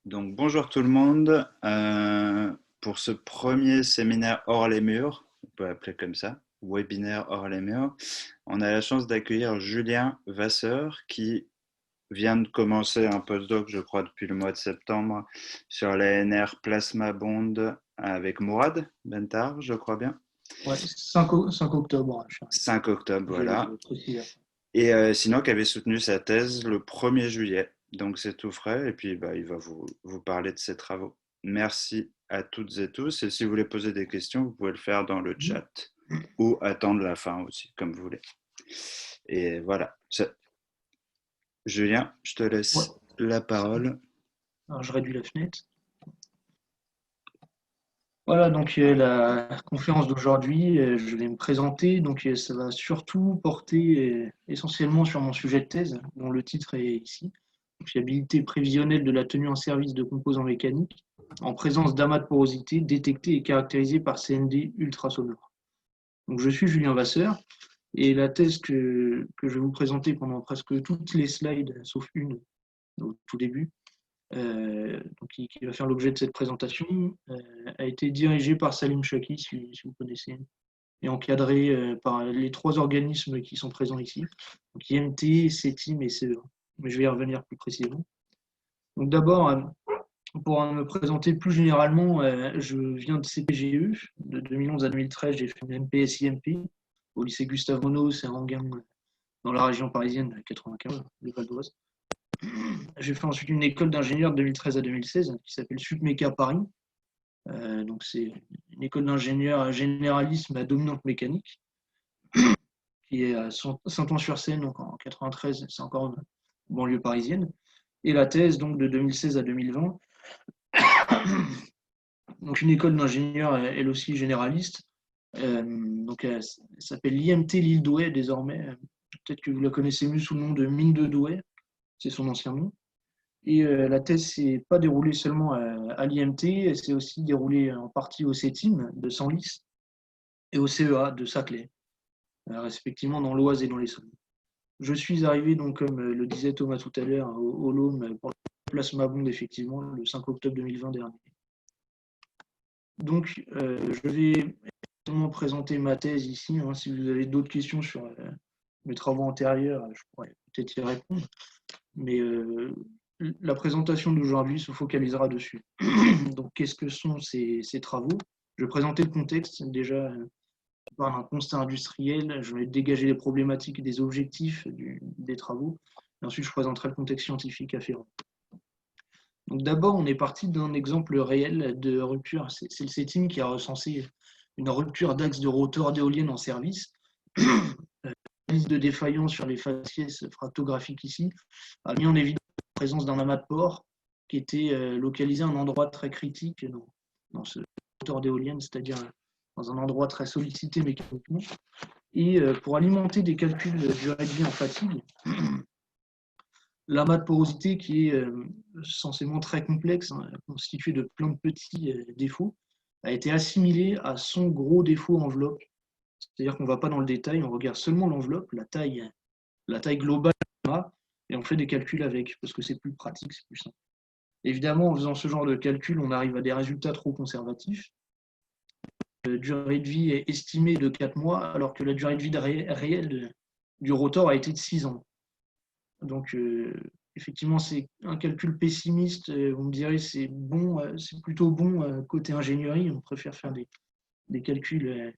Donc, bonjour tout le monde. Pour ce premier séminaire hors les murs, on peut appeler comme ça, webinaire hors les murs, on a la chance d'accueillir Julien Vasseur qui vient de commencer un postdoc, je crois, depuis le mois de septembre sur la NR Plasma Bond avec Mourad Bentar, je crois bien. Ouais, 5 octobre, hein, 5 octobre, je voilà. le précise. Et sinon, qui avait soutenu sa thèse le 1er juillet. Donc c'est tout frais et puis bah, il va vous parler de ses travaux. Merci à toutes et tous. Et si vous voulez poser des questions, vous pouvez le faire dans le chat ou attendre la fin aussi, comme vous voulez. Et voilà. Julien, je te Ouais. laisse la parole. Alors, je réduis la fenêtre. Voilà, donc la conférence d'aujourd'hui, je vais me présenter. Donc ça va surtout porter essentiellement sur mon sujet de thèse, dont le titre est ici. Donc, fiabilité prévisionnelle de la tenue en service de composants mécaniques en présence d'amas de porosité détectés et caractérisés par CND ultrasonore. Donc je suis Julien Vasseur et la thèse que je vais vous présenter pendant presque toutes les slides, sauf une au tout début, donc qui va faire l'objet de cette présentation, a été dirigée par Salim Chaki, si vous connaissez, et encadrée par les 3 organismes qui sont présents ici, donc IMT, CETIM et CEA. Mais je vais y revenir plus précisément. Donc d'abord, pour me présenter plus généralement, je viens de CPGE. De 2011 à 2013, j'ai fait une MPS-IMP au lycée Gustave Monod, c'est à Anguin, dans la région parisienne, 95, le Val d'Oise. J'ai fait ensuite une école d'ingénieur de 2013 à 2016 qui s'appelle SUPMECA Paris. Donc c'est une école d'ingénieur généraliste mais à dominante mécanique qui est à Saint-Ouen-sur-Seine, donc en 93, c'est encore une banlieue parisienne. Et la thèse donc de 2016 à 2020. Donc une école d'ingénieur elle aussi généraliste. Donc elle s'appelle l'IMT Lille Douai désormais. Peut-être que vous la connaissez mieux sous le nom de mine de Douai, c'est son ancien nom. Et la thèse s'est pas déroulée seulement à l'IMT, elle s'est aussi déroulée en partie au CETIM de Senlis et au CEA de Saclay, respectivement dans l'Oise et dans l'Essonne. Je suis arrivé, donc, comme le disait Thomas tout à l'heure, au LOM pour le plasma bond, effectivement, le 5 octobre 2020 dernier. Donc, je vais présenter ma thèse ici. Hein, si vous avez d'autres questions sur mes travaux antérieurs, je pourrais peut-être y répondre. Mais la présentation d'aujourd'hui se focalisera dessus. Donc, qu'est-ce que sont ces travaux? Je vais présenter le contexte. Déjà, par un constat industriel, je vais dégager les problématiques et des objectifs des travaux. Et ensuite, je présenterai le contexte scientifique afférent. Donc, d'abord, on est parti d'un exemple réel de rupture. C'est le CETIM qui a recensé une rupture d'axe de rotor d'éoliennes en service. La liste de défaillance sur les faciès fractographiques ici a mis en évidence la présence d'un amas de pores qui était localisé à un endroit très critique dans ce rotor d'éoliennes, c'est-à-dire dans un endroit très sollicité mécaniquement. Et pour alimenter des calculs de durée de vie en fatigue, l'amas de porosité qui est censément très complexe, hein, constitué de plein de petits défauts, a été assimilé à son gros défaut enveloppe. C'est-à-dire qu'on ne va pas dans le détail, on regarde seulement l'enveloppe, la taille globale, et on fait des calculs avec, parce que c'est plus pratique, c'est plus simple. Évidemment, en faisant ce genre de calcul, on arrive à des résultats trop conservatifs. La durée de vie est estimée de 4 mois, alors que la durée de vie réelle du rotor a été de 6 ans. Donc, effectivement, c'est un calcul pessimiste. On me dirait c'est bon, c'est plutôt bon côté ingénierie. On préfère faire des calculs,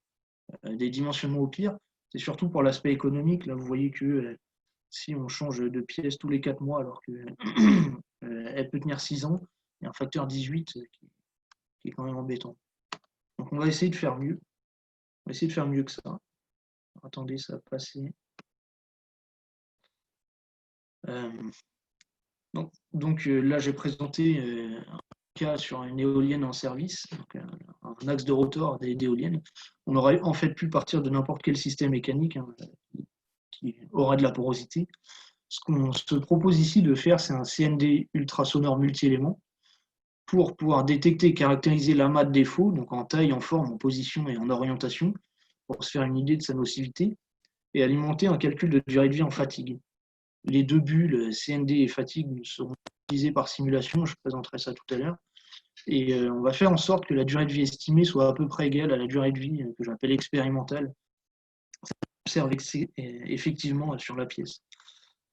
des dimensionnements au pire. C'est surtout pour l'aspect économique. Là, vous voyez que si on change de pièce tous les 4 mois, alors qu'elle peut tenir 6 ans, il y a un facteur 18 qui est quand même embêtant. Donc, on va essayer de faire mieux. On va essayer de faire mieux que ça. Attendez, ça va passer. Donc là, j'ai présenté un cas sur une éolienne en service, donc un axe de rotor d'éoliennes. On aurait en fait pu partir de n'importe quel système mécanique hein, qui aurait de la porosité. Ce qu'on se propose ici de faire, c'est un CND ultrasonore multi-éléments pour pouvoir détecter et caractériser l'amas de défaut, donc en taille, en forme, en position et en orientation, pour se faire une idée de sa nocivité, et alimenter un calcul de durée de vie en fatigue. Les deux bulles, CND et fatigue, ne seront utilisé par simulation, je présenterai ça tout à l'heure. Et on va faire en sorte que la durée de vie estimée soit à peu près égale à la durée de vie que j'appelle expérimentale. Ça observe effectivement sur la pièce.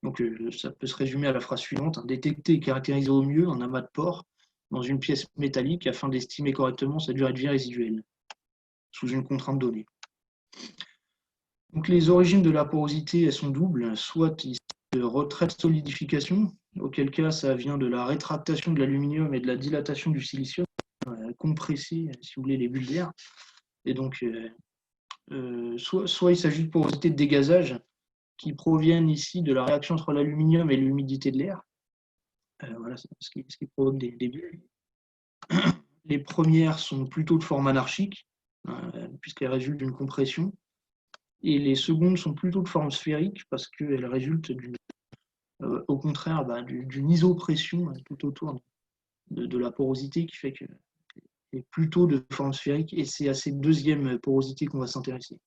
Donc ça peut se résumer à la phrase suivante: détecter et caractériser au mieux un amas de pores dans une pièce métallique afin d'estimer correctement sa durée de vie résiduelle, sous une contrainte donnée. Donc les origines de la porosité, elles sont doubles, soit de retrait-solidification, auquel cas ça vient de la rétractation de l'aluminium et de la dilatation du silicium, compresser, si vous voulez, les bulles d'air. Et donc, soit il s'agit de porosité de dégazage, qui proviennent ici de la réaction entre l'aluminium et l'humidité de l'air. Voilà, ce qui provoque des bulles. Les premières sont plutôt de forme anarchique, puisqu'elles résultent d'une compression. Et les secondes sont plutôt de forme sphérique, parce qu'elles résultent au contraire d'une isopression tout autour de la porosité, qui fait qu'elle est plutôt de forme sphérique. Et c'est à cette deuxième porosité qu'on va s'intéresser.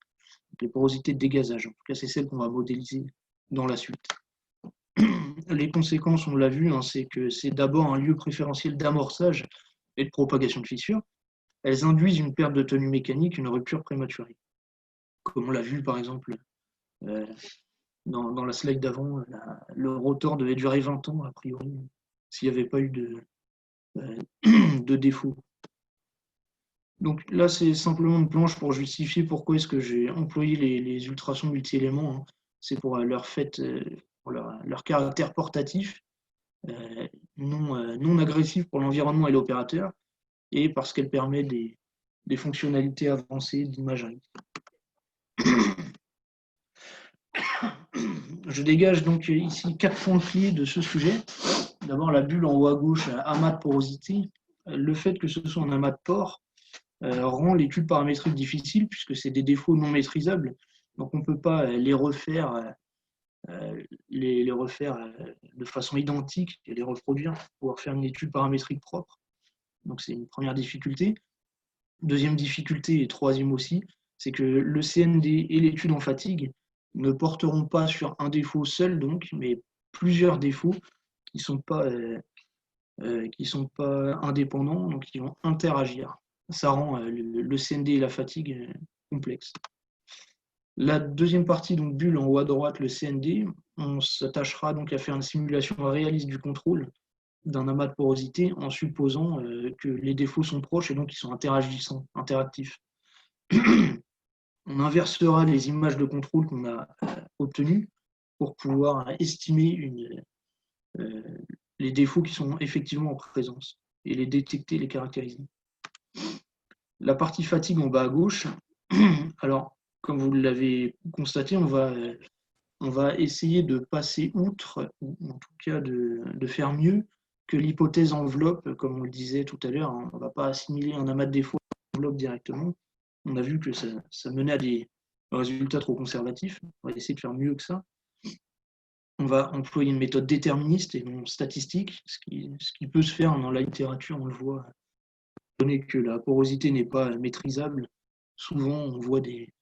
Les porosités de dégazage, en tout cas, c'est celle qu'on va modéliser dans la suite. Les conséquences, on l'a vu, c'est que c'est d'abord un lieu préférentiel d'amorçage et de propagation de fissures. Elles induisent une perte de tenue mécanique, une rupture prématurée. Comme on l'a vu, par exemple, dans la slide d'avant, le rotor devait durer 20 ans, a priori, s'il n'y avait pas eu de défaut. Donc là, c'est simplement une planche pour justifier pourquoi est-ce que j'ai employé les ultrasons multi-éléments. C'est pour leur caractère portatif, non agressif pour l'environnement et l'opérateur, et parce qu'elle permet des fonctionnalités avancées d'imagerie. Je dégage donc ici 4 points clés de ce sujet. D'abord, la bulle en haut à gauche, amas de porosité. Le fait que ce soit un amas de pores rend l'étude paramétrique difficile, puisque c'est des défauts non maîtrisables. Donc on ne peut pas les refaire de façon identique et les reproduire pour pouvoir faire une étude paramétrique propre. Donc c'est une première difficulté. Deuxième difficulté, et troisième aussi, c'est que le CND et l'étude en fatigue ne porteront pas sur un défaut seul, donc, mais plusieurs défauts qui ne sont pas indépendants, donc qui vont interagir. Ça rend le CND et la fatigue complexes. La deuxième partie, donc bulle en haut à droite, le CND, on s'attachera donc à faire une simulation réaliste du contrôle d'un amas de porosité en supposant que les défauts sont proches et donc ils sont interactifs. On inversera les images de contrôle qu'on a obtenues pour pouvoir estimer les défauts qui sont effectivement en présence et les détecter, les caractériser. La partie fatigue en bas à gauche, alors comme vous l'avez constaté, on va essayer de passer outre, ou en tout cas de faire mieux que l'hypothèse enveloppe, comme on le disait tout à l'heure. On ne va pas assimiler un amas de défauts à l'enveloppe directement. On a vu que ça menait à des résultats trop conservatifs. On va essayer de faire mieux que ça. On va employer une méthode déterministe et non statistique, ce qui peut se faire dans la littérature, on le voit. Donné que la porosité n'est pas maîtrisable, souvent on voit des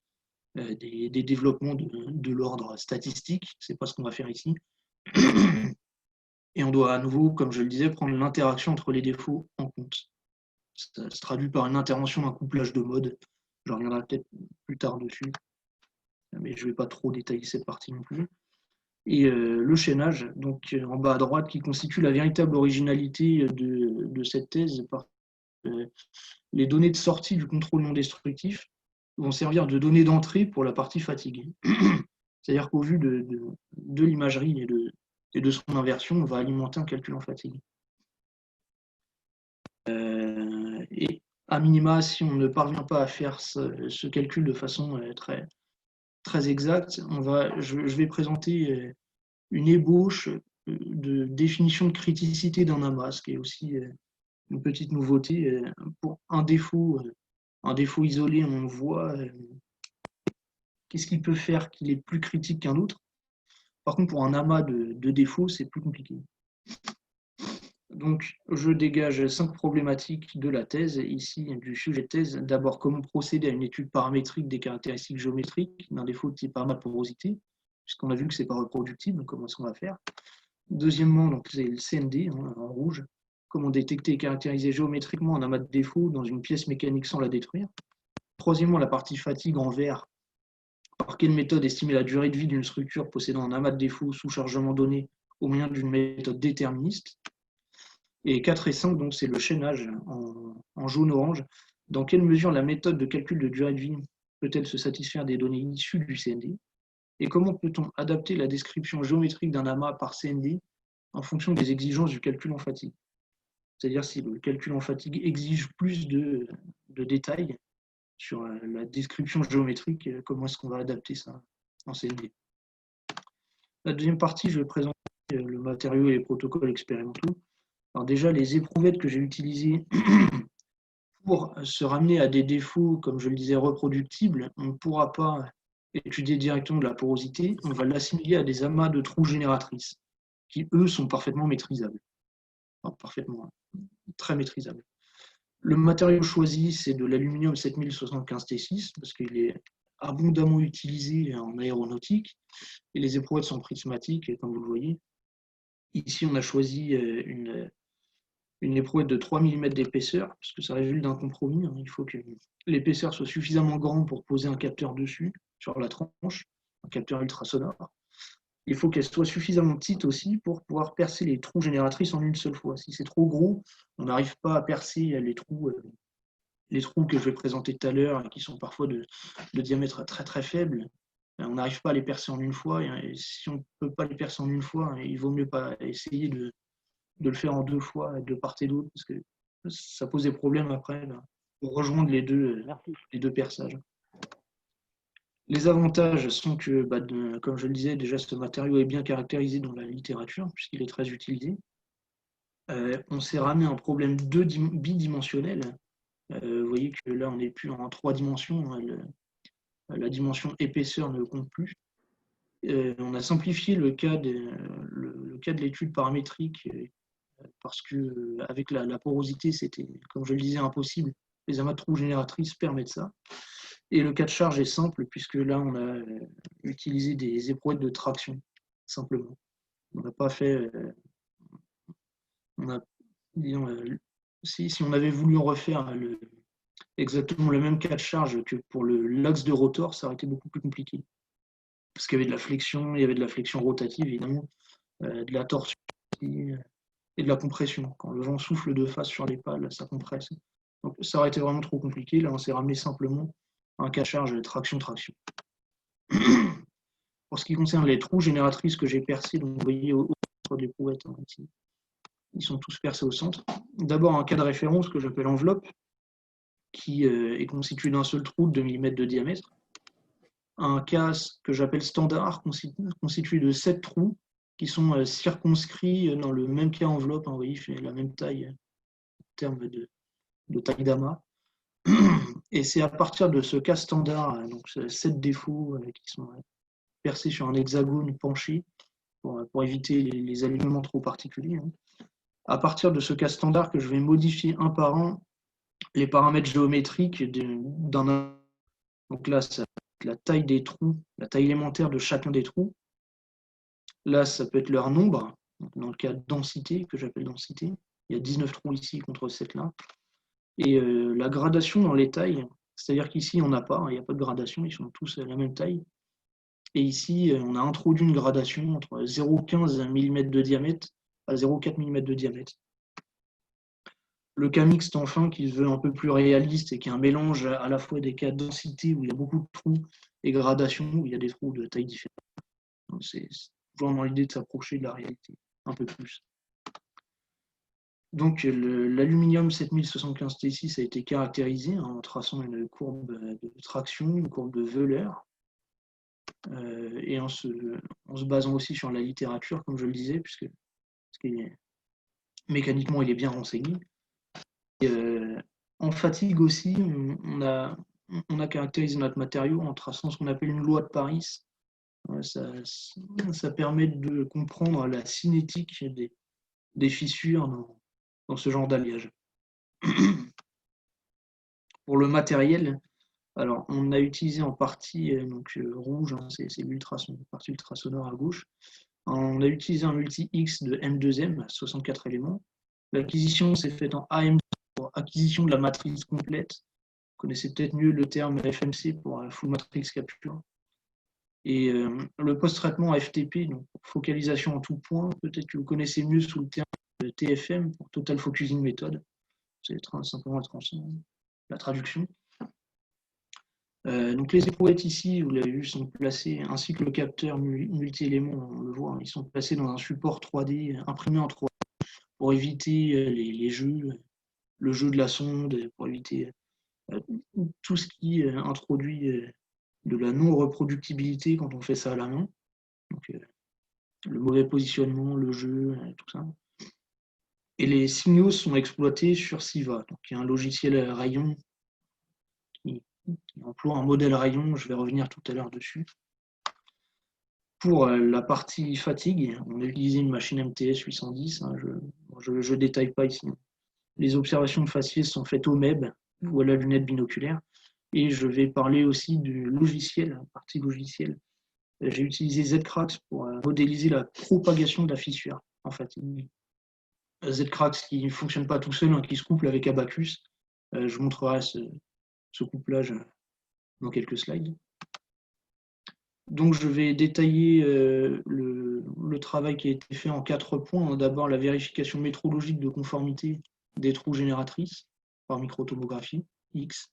développements de l'ordre statistique. Ce n'est pas ce qu'on va faire ici. Et on doit à nouveau, comme je le disais, prendre l'interaction entre les défauts en compte. Ça se traduit par une intervention d'un couplage de modes. Je reviendrai peut-être plus tard dessus, mais je ne vais pas trop détailler cette partie non plus. Et le chaînage, donc en bas à droite, qui constitue la véritable originalité de cette thèse. Les données de sortie du contrôle non destructif vont servir de données d'entrée pour la partie fatigue. C'est-à-dire qu'au vu de l'imagerie et de son inversion, on va alimenter un calcul en fatigue. Et à minima, si on ne parvient pas à faire ce calcul de façon très, très exacte, je vais présenter une ébauche de définition de criticité d'un amas, ce qui est aussi une petite nouveauté. Pour un défaut isolé, on voit qu'est-ce qu'il peut faire qu'il est plus critique qu'un autre. Par contre, pour un amas de défauts, c'est plus compliqué. Donc, je dégage 5 problématiques de la thèse, ici du sujet de thèse. D'abord, comment procéder à une étude paramétrique des caractéristiques géométriques d'un défaut de type amas de porosité, puisqu'on a vu que ce n'est pas reproductible, comment est-ce qu'on va faire? Deuxièmement, donc c'est le CND, hein, en rouge. Comment détecter et caractériser géométriquement un amas de défauts dans une pièce mécanique sans la détruire. Troisièmement, la partie fatigue en vert. Par quelle méthode estimer la durée de vie d'une structure possédant un amas de défauts sous chargement donné au moyen d'une méthode déterministe. Et 4 et 5, donc c'est le chaînage en jaune-orange. Dans quelle mesure la méthode de calcul de durée de vie peut-elle se satisfaire des données issues du CND? Et comment peut-on adapter la description géométrique d'un amas par CND en fonction des exigences du calcul en fatigue? C'est-à-dire si le calcul en fatigue exige plus de détails sur la description géométrique, comment est-ce qu'on va adapter ça en CND? La deuxième partie, je vais présenter le matériau et les protocoles expérimentaux. Alors déjà, les éprouvettes que j'ai utilisées pour se ramener à des défauts, comme je le disais, reproductibles, on ne pourra pas étudier directement de la porosité, on va l'assimiler à des amas de trous génératrices, qui eux sont parfaitement maîtrisables. Enfin, parfaitement, très maîtrisables. Le matériau choisi, c'est de l'aluminium 7075 T6, parce qu'il est abondamment utilisé en aéronautique, et les éprouvettes sont prismatiques, comme vous le voyez. Ici, on a choisi une éprouvette de 3 mm d'épaisseur, parce que ça résulte d'un compromis. Il faut que l'épaisseur soit suffisamment grande pour poser un capteur dessus, sur la tranche, un capteur ultrasonore. Il faut qu'elle soit suffisamment petite aussi pour pouvoir percer les trous génératrices en une seule fois. Si c'est trop gros, on n'arrive pas à percer les trous que je vais présenter tout à l'heure, qui sont parfois de diamètre très très faible. On n'arrive pas à les percer en une fois, et si on ne peut pas les percer en une fois, il vaut mieux pas essayer de le faire en 2 fois, de part et d'autre, parce que ça pose des problèmes après pour rejoindre les deux perçages. Les avantages sont que, comme je le disais, déjà ce matériau est bien caractérisé dans la littérature, puisqu'il est très utilisé. On s'est ramené à un problème bidimensionnel. Vous voyez que là, on n'est plus en 3 dimensions, hein, la dimension épaisseur ne compte plus. On a simplifié le cas de l'étude paramétrique, parce que avec la porosité, c'était, comme je le disais, impossible. Les amas de trous génératrices permettent ça. Et le cas de charge est simple, puisque là, on a utilisé des éprouvettes de traction, simplement. On n'a pas fait... si on avait voulu refaire exactement le même cas de charge que pour l'axe de rotor, ça aurait été beaucoup plus compliqué. Parce qu'il y avait de la flexion, il y avait de la flexion rotative, évidemment, de la torsion et de la compression. Quand le vent souffle de face sur les pales, ça compresse. Donc ça aurait été vraiment trop compliqué. Là, on s'est ramené simplement à un cas de charge traction-traction. Pour ce qui concerne les trous génératrices que j'ai percés, donc vous voyez au centre de l'éprouvette, ici, ils sont tous percés au centre. D'abord un cas de référence que j'appelle enveloppe, qui est constitué d'un seul trou de 2 mm de diamètre. Un cas que j'appelle standard, constitué de 7 trous qui sont circonscrits dans le même cas enveloppe. Vous voyez, il fait la même taille en termes de taille d'amas. Et c'est à partir de ce cas standard, donc 7 défauts qui sont percés sur un hexagone penché pour éviter les alignements trop particuliers. À partir de ce cas standard que je vais modifier un par un les paramètres géométriques d'un. Donc là, ça peut être la taille des trous, la taille élémentaire de chacun des trous. Là, ça peut être leur nombre, dans le cas de densité, que j'appelle densité. Il y a 19 trous ici contre 7 là. Et la gradation dans les tailles, c'est-à-dire qu'ici, on n'a pas, il n'y a pas de gradation, ils sont tous à la même taille. Et ici, on a introduit une gradation entre 0,15 mm de diamètre à 0,4 mm de diamètre. Le cas mixte, enfin, qui se veut un peu plus réaliste et qui est un mélange à la fois des cas de densité où il y a beaucoup de trous et gradation où il y a des trous de taille différente. C'est vraiment l'idée de s'approcher de la réalité un peu plus. Donc l'aluminium 7075 T6 a été caractérisé en traçant une courbe de traction, une courbe de Wöhler, et en se basant aussi sur la littérature, comme je le disais, puisque mécaniquement il est bien renseigné. Et, en fatigue aussi, on a caractérisé notre matériau en traçant ce qu'on appelle une loi de Paris. Ça permet de comprendre la cinétique des fissures dans ce genre d'alliage. Pour le matériel, alors on a utilisé en partie rouge, c'est l'ultrasonore, partie ultrasonore à gauche, On a utilisé un multi-X de M2M, 64 éléments. L'acquisition s'est faite en AM pour acquisition de la matrice complète. Vous connaissez peut-être mieux le terme FMC pour Full Matrix Capture. Et le post-traitement FTP, donc focalisation en tout point, peut-être que vous connaissez mieux sous le terme de TFM, pour Total Focusing Method. C'est simplement la traduction. Donc les éprouvettes ici, vous l'avez vu, sont placées, ainsi que le capteur multi-éléments, on le voit, ils sont placés dans un support 3D, imprimé en 3D, pour éviter les jeux, le jeu de la sonde, pour éviter tout ce qui introduit de la non-reproductibilité quand on fait ça à la main. Donc, le mauvais positionnement, le jeu, tout ça. Et les signaux sont exploités sur SIVA, donc il y a un logiciel rayon qui emploie un modèle rayon, je vais revenir tout à l'heure dessus. Pour la partie fatigue, on a utilisé une machine MTS 810, hein, je ne détaille pas ici. Les observations faciès sont faites au MEB ou à la lunette binoculaire. Et je vais parler aussi du logiciel, partie logicielle. J'ai utilisé ZCrax pour modéliser la propagation de la fissure en fatigue. ZCrax qui ne fonctionne pas tout seul, hein, qui se couple avec Abacus. Je montrerai ce couplage dans quelques slides. Donc je vais détailler le travail qui a été fait en 4 points. D'abord la vérification métrologique de conformité des trous génératrices par microtomographie X,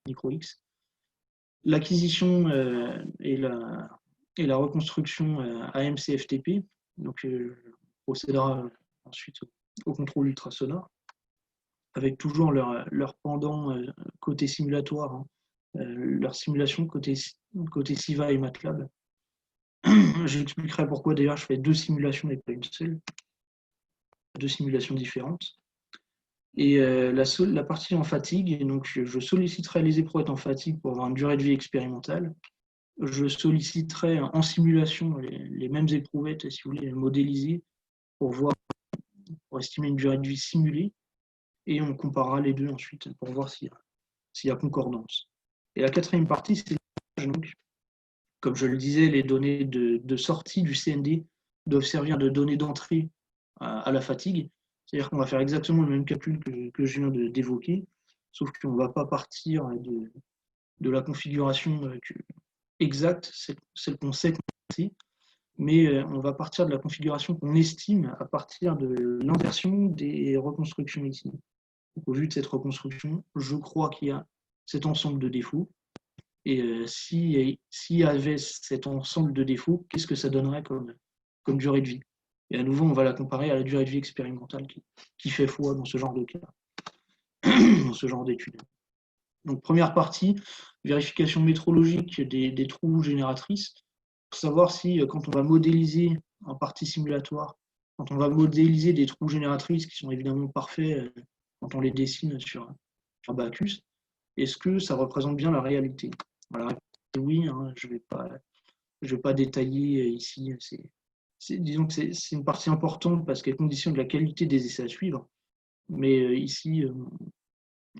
micro X. L'acquisition et la reconstruction AMC-FTP, donc on procédera ensuite au contrôle ultrasonore, avec toujours leur pendant côté simulatoire, hein, leur simulation côté SIVA et MATLAB. J'expliquerai pourquoi d'ailleurs je fais 2 simulations et pas une seule, 2 simulations différentes. Et la partie en fatigue, donc je solliciterai les éprouvettes en fatigue pour avoir une durée de vie expérimentale. Je solliciterai en simulation les mêmes éprouvettes, si vous voulez, modéliser pour estimer une durée de vie simulée. Et on comparera les deux ensuite pour voir s'il y a concordance. Et la 4e partie, c'est donc, comme je le disais, les données de sortie du CND doivent servir de données d'entrée à la fatigue. C'est-à-dire qu'on va faire exactement le même calcul que je viens d'évoquer, sauf qu'on ne va pas partir de la configuration exacte, celle qu'on sait qu'on sait, mais on va partir de la configuration qu'on estime à partir de l'inversion des reconstructions ici. Donc, au vu de cette reconstruction, je crois qu'il y a cet ensemble de défauts. Et s'il y avait cet ensemble de défauts, qu'est-ce que ça donnerait comme durée de vie? Et à nouveau, on va la comparer à la durée de vie expérimentale qui fait foi dans ce genre de cas, dans ce genre d'études. Donc, première partie, vérification métrologique des trous génératrices, pour savoir si, quand on va modéliser en partie simulatoire, quand on va modéliser des trous génératrices qui sont évidemment parfaits quand on les dessine sur Abacus, est-ce que ça représente bien la réalité? Alors, oui, hein, je vais pas détailler ici. Disons que c'est une partie importante parce qu'elle conditionne la qualité des essais à suivre. Mais ici,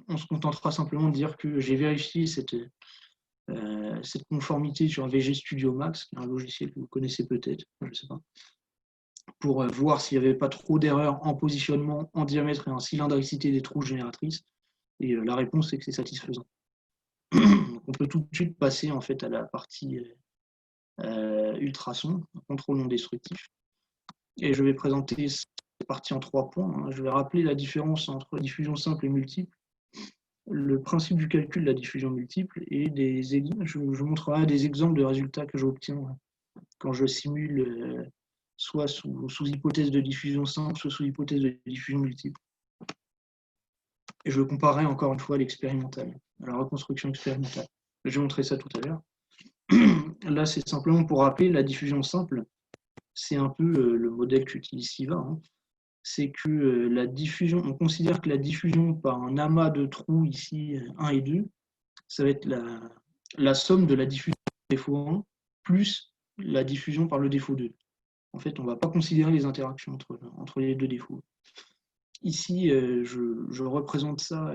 on se contentera simplement de dire que j'ai vérifié cette conformité sur un VG Studio Max, qui est un logiciel que vous connaissez peut-être, je ne sais pas, pour voir s'il n'y avait pas trop d'erreurs en positionnement, en diamètre et en cylindricité des trous génératrices. Et la réponse, c'est que c'est satisfaisant. Donc, on peut tout de suite passer en fait à la partie ultrason, contrôle non destructif. Et je vais présenter cette partie en 3 points. Hein. Je vais rappeler la différence entre diffusion simple et multiple, le principe du calcul de la diffusion multiple, et je montrerai des exemples de résultats que j'obtiens quand je simule soit sous hypothèse de diffusion simple, soit sous hypothèse de diffusion multiple. Et je comparerai encore une fois à l'expérimental, à la reconstruction expérimentale. Je vais montrer ça tout à l'heure. Là, c'est simplement pour rappeler la diffusion simple. C'est un peu le modèle qu'utilise SIVA. Hein. C'est que la diffusion, on considère que la diffusion par un amas de trous ici, 1 et 2, ça va être la somme de la diffusion par le défaut 1 plus la diffusion par le défaut 2. En fait, on ne va pas considérer les interactions entre les deux défauts. Ici, je représente ça,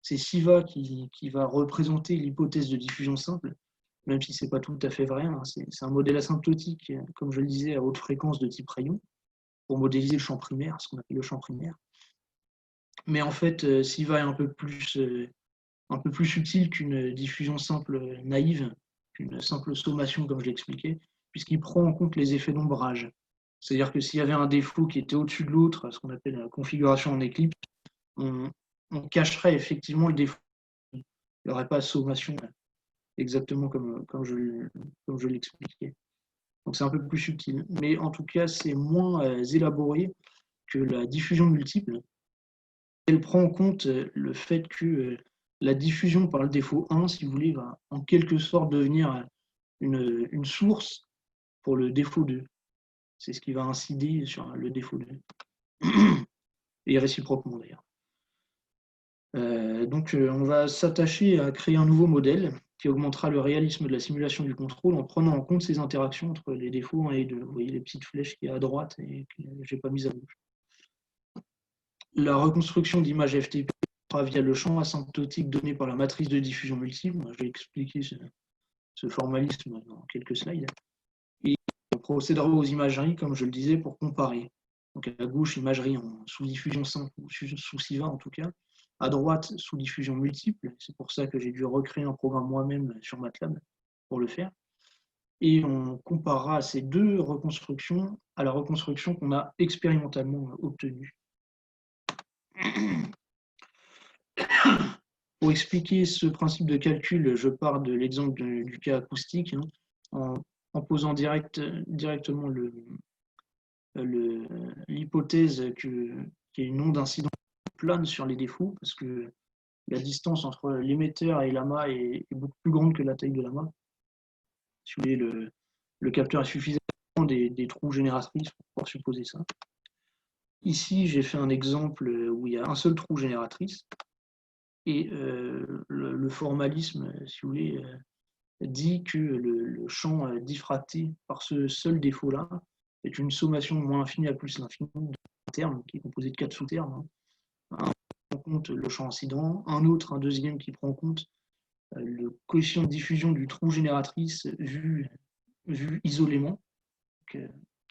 c'est SIVA qui va représenter l'hypothèse de diffusion simple. même si ce n'est pas tout à fait vrai. Hein. C'est un modèle asymptotique, comme je le disais, à haute fréquence de type rayon, pour modéliser le champ primaire, ce qu'on appelle le champ primaire. Mais en fait, SIVA est un peu plus subtil qu'une diffusion simple naïve, qu'une simple sommation, comme je l'expliquais, puisqu'il prend en compte les effets d'ombrage. C'est-à-dire que s'il y avait un défaut qui était au-dessus de l'autre, ce qu'on appelle la configuration en éclipse, on cacherait effectivement le défaut. Il n'y aurait pas de sommation exactement comme je l'expliquais. Donc c'est un peu plus subtil. Mais en tout cas, c'est moins élaboré que la diffusion multiple. Elle prend en compte le fait que la diffusion par le défaut 1, si vous voulez, va en quelque sorte devenir une source pour le défaut 2. C'est ce qui va incider sur le défaut 2. Et réciproquement d'ailleurs. Donc on va s'attacher à créer un nouveau modèle qui augmentera le réalisme de la simulation du contrôle en prenant en compte ces interactions entre les défauts 1 et 2. Vous voyez les petites flèches qui est à droite et que je n'ai pas mises à gauche. La reconstruction d'images FTP via le champ asymptotique donné par la matrice de diffusion multiple. Je vais expliquer ce formalisme dans quelques slides. Et on procédera aux imageries, comme je le disais, pour comparer. Donc à gauche, imagerie en sous-diffusion simple, ou sous SIVA en tout cas. À droite, sous-diffusion multiple. C'est pour ça que j'ai dû recréer un programme moi-même sur MATLAB pour le faire. Et on comparera ces deux reconstructions à la reconstruction qu'on a expérimentalement obtenue. Pour expliquer ce principe de calcul, je pars de l'exemple du cas acoustique, en posant directement l'hypothèse qu'il y a une onde incidente plane sur les défauts, parce que la distance entre l'émetteur et l'amas est beaucoup plus grande que la taille de l'amas. Si vous voulez, le capteur est suffisamment des trous génératrices pour pouvoir supposer ça. Ici, j'ai fait un exemple où il y a un seul trou génératrice. Et le formalisme, si vous voulez, dit que le champ diffracté par ce seul défaut-là est une sommation de moins infini à plus l'infini d'un terme qui est composé de 4 sous-termes. Un qui prend en compte le champ incident, un deuxième qui prend en compte le coefficient de diffusion du trou génératrice vu isolément. Donc,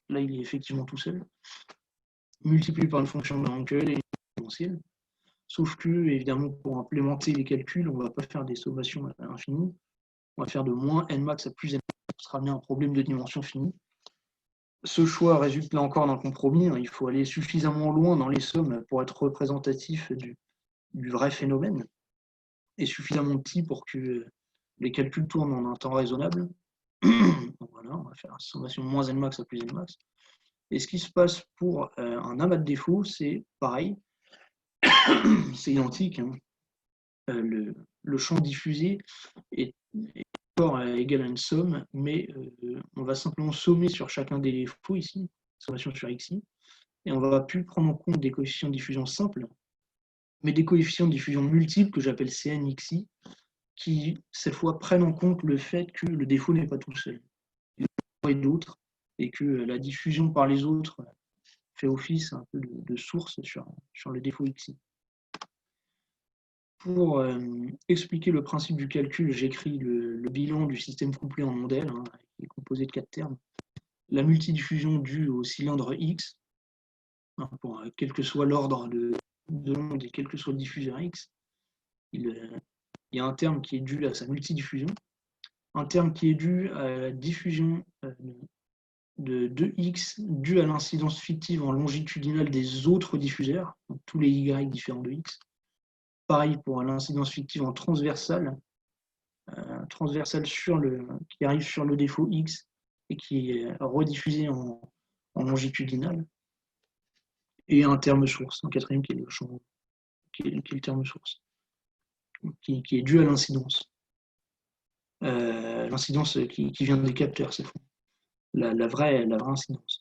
là, il est effectivement tout seul, multiplié par une fonction de Hankel et une exponentielle. Sauf que, évidemment, pour implémenter les calculs, on ne va pas faire des sommations infinies. On va faire de moins nmax à plus nmax pour se ramener à un problème de dimension finie. Ce choix résulte là encore d'un compromis. Il faut aller suffisamment loin dans les sommes pour être représentatif du vrai phénomène et suffisamment petit pour que les calculs tournent en un temps raisonnable. Donc voilà, on va faire une sommation de moins nmax à plus nmax. Et ce qui se passe pour un amas de défauts, c'est pareil. C'est identique. Hein. Le champ diffusé est encore égal à une somme, mais on va simplement sommer sur chacun des défauts ici, sommation sur xi, et on ne va plus prendre en compte des coefficients de diffusion simples, mais des coefficients de diffusion multiples que j'appelle CNxi, qui cette fois prennent en compte le fait que le défaut n'est pas tout seul. Il y a d'autres, et que la diffusion par les autres fait office un peu de source sur le défaut xi. Pour expliquer le principe du calcul, j'écris le bilan du système couplé en ondelle, qui est composé de 4 termes. La multidiffusion due au cylindre X, pour quel que soit l'ordre de l'onde et quel que soit le diffuseur X. Il y a un terme qui est dû à sa multidiffusion, un terme qui est dû à la diffusion de 2X due à l'incidence fictive en longitudinale des autres diffuseurs, donc tous les Y différents de X. Pareil pour l'incidence fictive en transversale, qui arrive sur le défaut X et qui est rediffusé en longitudinal. Et un terme source, un quatrième qui est le champ, qui est le terme source, qui est dû à l'incidence. L'incidence qui vient des capteurs, c'est faux. La vraie incidence.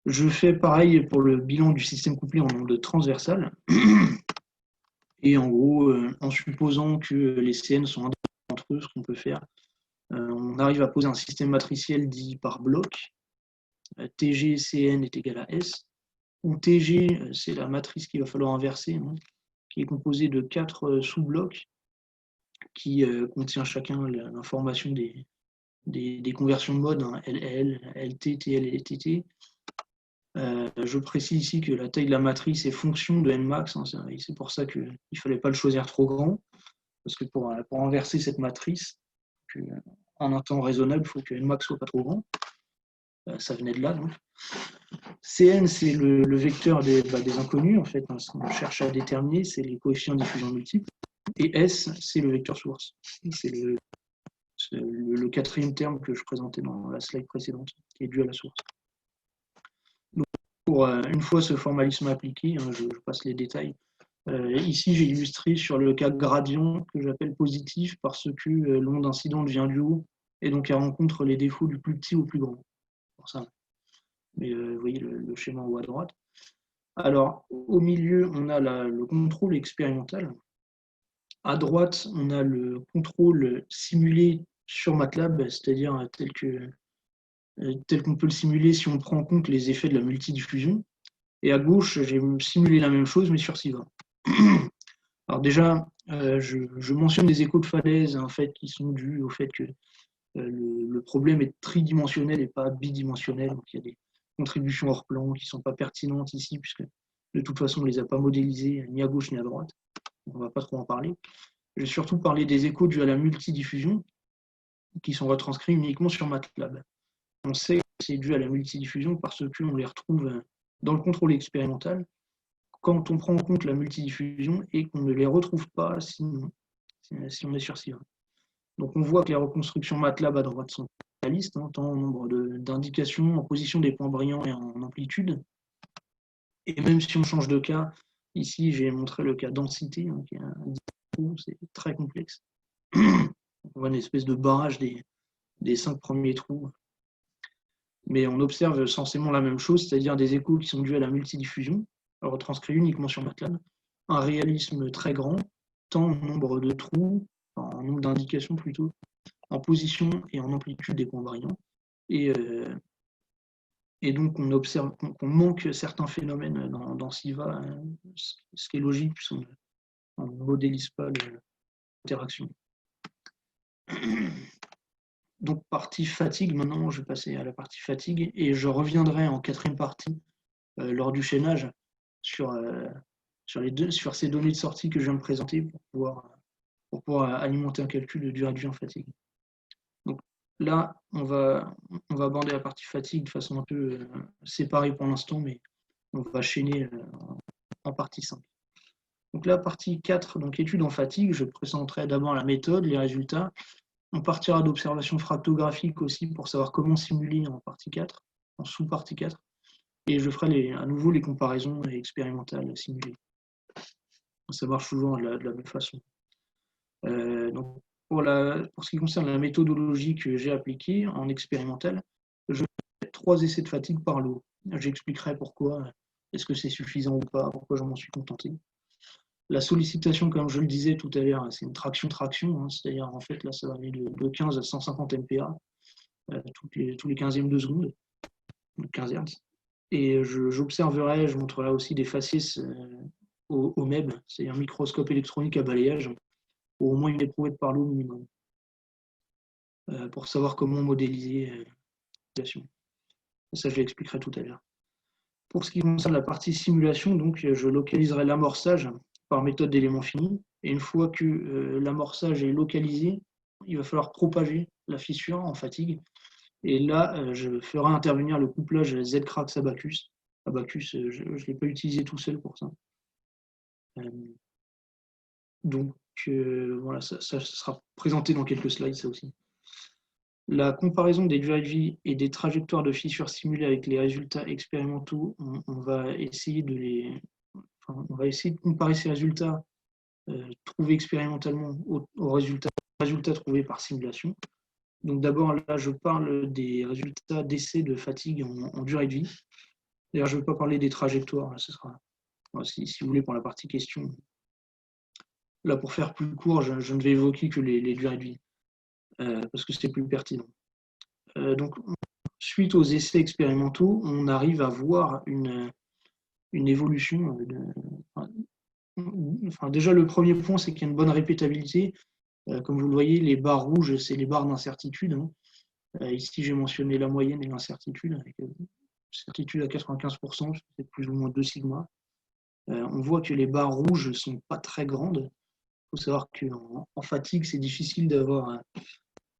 Je fais pareil pour le bilan du système couplé en onde transversale. Et en gros, en supposant que les CN sont indépendants entre eux, ce qu'on peut faire, on arrive à poser un système matriciel dit par bloc. TG CN est égal à S, où TG, c'est la matrice qu'il va falloir inverser, qui est composée de 4 sous-blocs qui contient chacun l'information des conversions de mode, hein, LL, LT, TL et TT. Je précise ici que la taille de la matrice est fonction de Nmax, hein, c'est pour ça qu'il ne fallait pas le choisir trop grand, parce que pour inverser cette matrice, en un temps raisonnable, il faut que Nmax soit pas trop grand. Ça venait de là, donc. Cn, c'est le vecteur des inconnus, en fait, hein, ce qu'on cherche à déterminer, c'est les coefficients de diffusion multiples. Et S, c'est le vecteur source. C'est le quatrième terme que je présentais dans la slide précédente, qui est dû à la source. Donc, une fois ce formalisme appliqué, hein, je passe les détails. Ici, j'ai illustré sur le cas gradient que j'appelle positif parce que l'onde incidente vient du haut et donc elle rencontre les défauts du plus petit au plus grand. Pour ça. Mais vous voyez le schéma en haut à droite. Alors, au milieu, on a le contrôle expérimental. À droite, on a le contrôle simulé sur MATLAB, c'est-à-dire tel qu'on peut le simuler si on prend en compte les effets de la multidiffusion. Et à gauche, j'ai simulé la même chose, mais sur SIVA. Alors déjà, je mentionne des échos de falaise en fait, qui sont dus au fait que le problème est tridimensionnel et pas bidimensionnel. Donc il y a des contributions hors plan qui ne sont pas pertinentes ici, puisque de toute façon, on ne les a pas modélisées ni à gauche ni à droite. On ne va pas trop en parler. Je vais surtout parler des échos dus à la multidiffusion, qui sont retranscrits uniquement sur MATLAB. On sait que c'est dû à la multidiffusion parce qu'on les retrouve dans le contrôle expérimental quand on prend en compte la multidiffusion et qu'on ne les retrouve pas si on est sur SIVA. Donc on voit que les reconstructions MATLAB à droite sont réalistes, hein, tant en nombre d'indications, en position des points brillants et en amplitude. Et même si on change de cas, ici j'ai montré le cas densité, hein, qui est c'est très complexe. On voit une espèce de barrage des 5 premiers trous. Mais on observe censément la même chose, c'est-à-dire des échos qui sont dus à la multidiffusion, retranscrits uniquement sur MATLAB, un réalisme très grand, tant en nombre de trous, en nombre d'indications plutôt, en position et en amplitude des points brillants. Et donc on observe qu'on manque certains phénomènes dans SIVA, ce qui est logique puisqu'on ne modélise pas l'interaction. Donc partie fatigue, maintenant je vais passer à la partie fatigue et je reviendrai en quatrième partie lors du chaînage sur ces données de sortie que je viens de présenter pour pouvoir alimenter un calcul de durée de vie en fatigue. Donc là, on va aborder la partie fatigue de façon un peu séparée pour l'instant, mais on va chaîner en partie 5. Donc la partie 4, donc études en fatigue, je présenterai d'abord la méthode, les résultats. On partira d'observations fractographiques aussi pour savoir comment simuler en partie 4, en sous-partie 4. Et je ferai à nouveau les comparaisons expérimentales simulées. Ça marche toujours de la même façon. Donc pour ce qui concerne la méthodologie que j'ai appliquée en expérimental, je fais 3 essais de fatigue par lot. J'expliquerai pourquoi, est-ce que c'est suffisant ou pas, pourquoi j'en m'en suis contenté. La sollicitation, comme je le disais tout à l'heure, c'est une traction-traction, hein, c'est-à-dire en fait là ça va aller de 15 à 150 MPa tous les 15e de seconde, 15 Hz. Et j'observerai, je montrerai aussi des faciès au MEB, c'est-à-dire microscope électronique à balayage, pour au moins une éprouvette par lot minimum, pour savoir comment modéliser la simulation. Ça, je l'expliquerai tout à l'heure. Pour ce qui concerne la partie simulation, donc, je localiserai l'amorçage par méthode d'éléments finis. Et une fois que l'amorçage est localisé, il va falloir propager la fissure en fatigue. Et là, je ferai intervenir le couplage Z-Crax Abacus. Abacus, je ne l'ai pas utilisé tout seul pour ça. Donc, voilà, ça sera présenté dans quelques slides, ça aussi. La comparaison des durées de vie et des trajectoires de fissures simulées avec les résultats expérimentaux, on va essayer de comparer ces résultats trouvés expérimentalement aux résultats trouvés par simulation. Donc d'abord, là, je parle des résultats d'essais de fatigue en durée de vie. D'ailleurs, je ne vais pas parler des trajectoires, là, ce sera, si vous voulez, pour la partie question. Là, pour faire plus court, je ne vais évoquer que les durées de vie, parce que c'est plus pertinent. Donc, suite aux essais expérimentaux, on arrive à voir une évolution. Déjà, le premier point, c'est qu'il y a une bonne répétabilité. Comme vous le voyez, les barres rouges, c'est les barres d'incertitude. Ici, j'ai mentionné la moyenne et l'incertitude, avec certitude à 95%, c'est plus ou moins 2 sigma. On voit que les barres rouges ne sont pas très grandes. Il faut savoir qu'en fatigue, c'est difficile d'avoir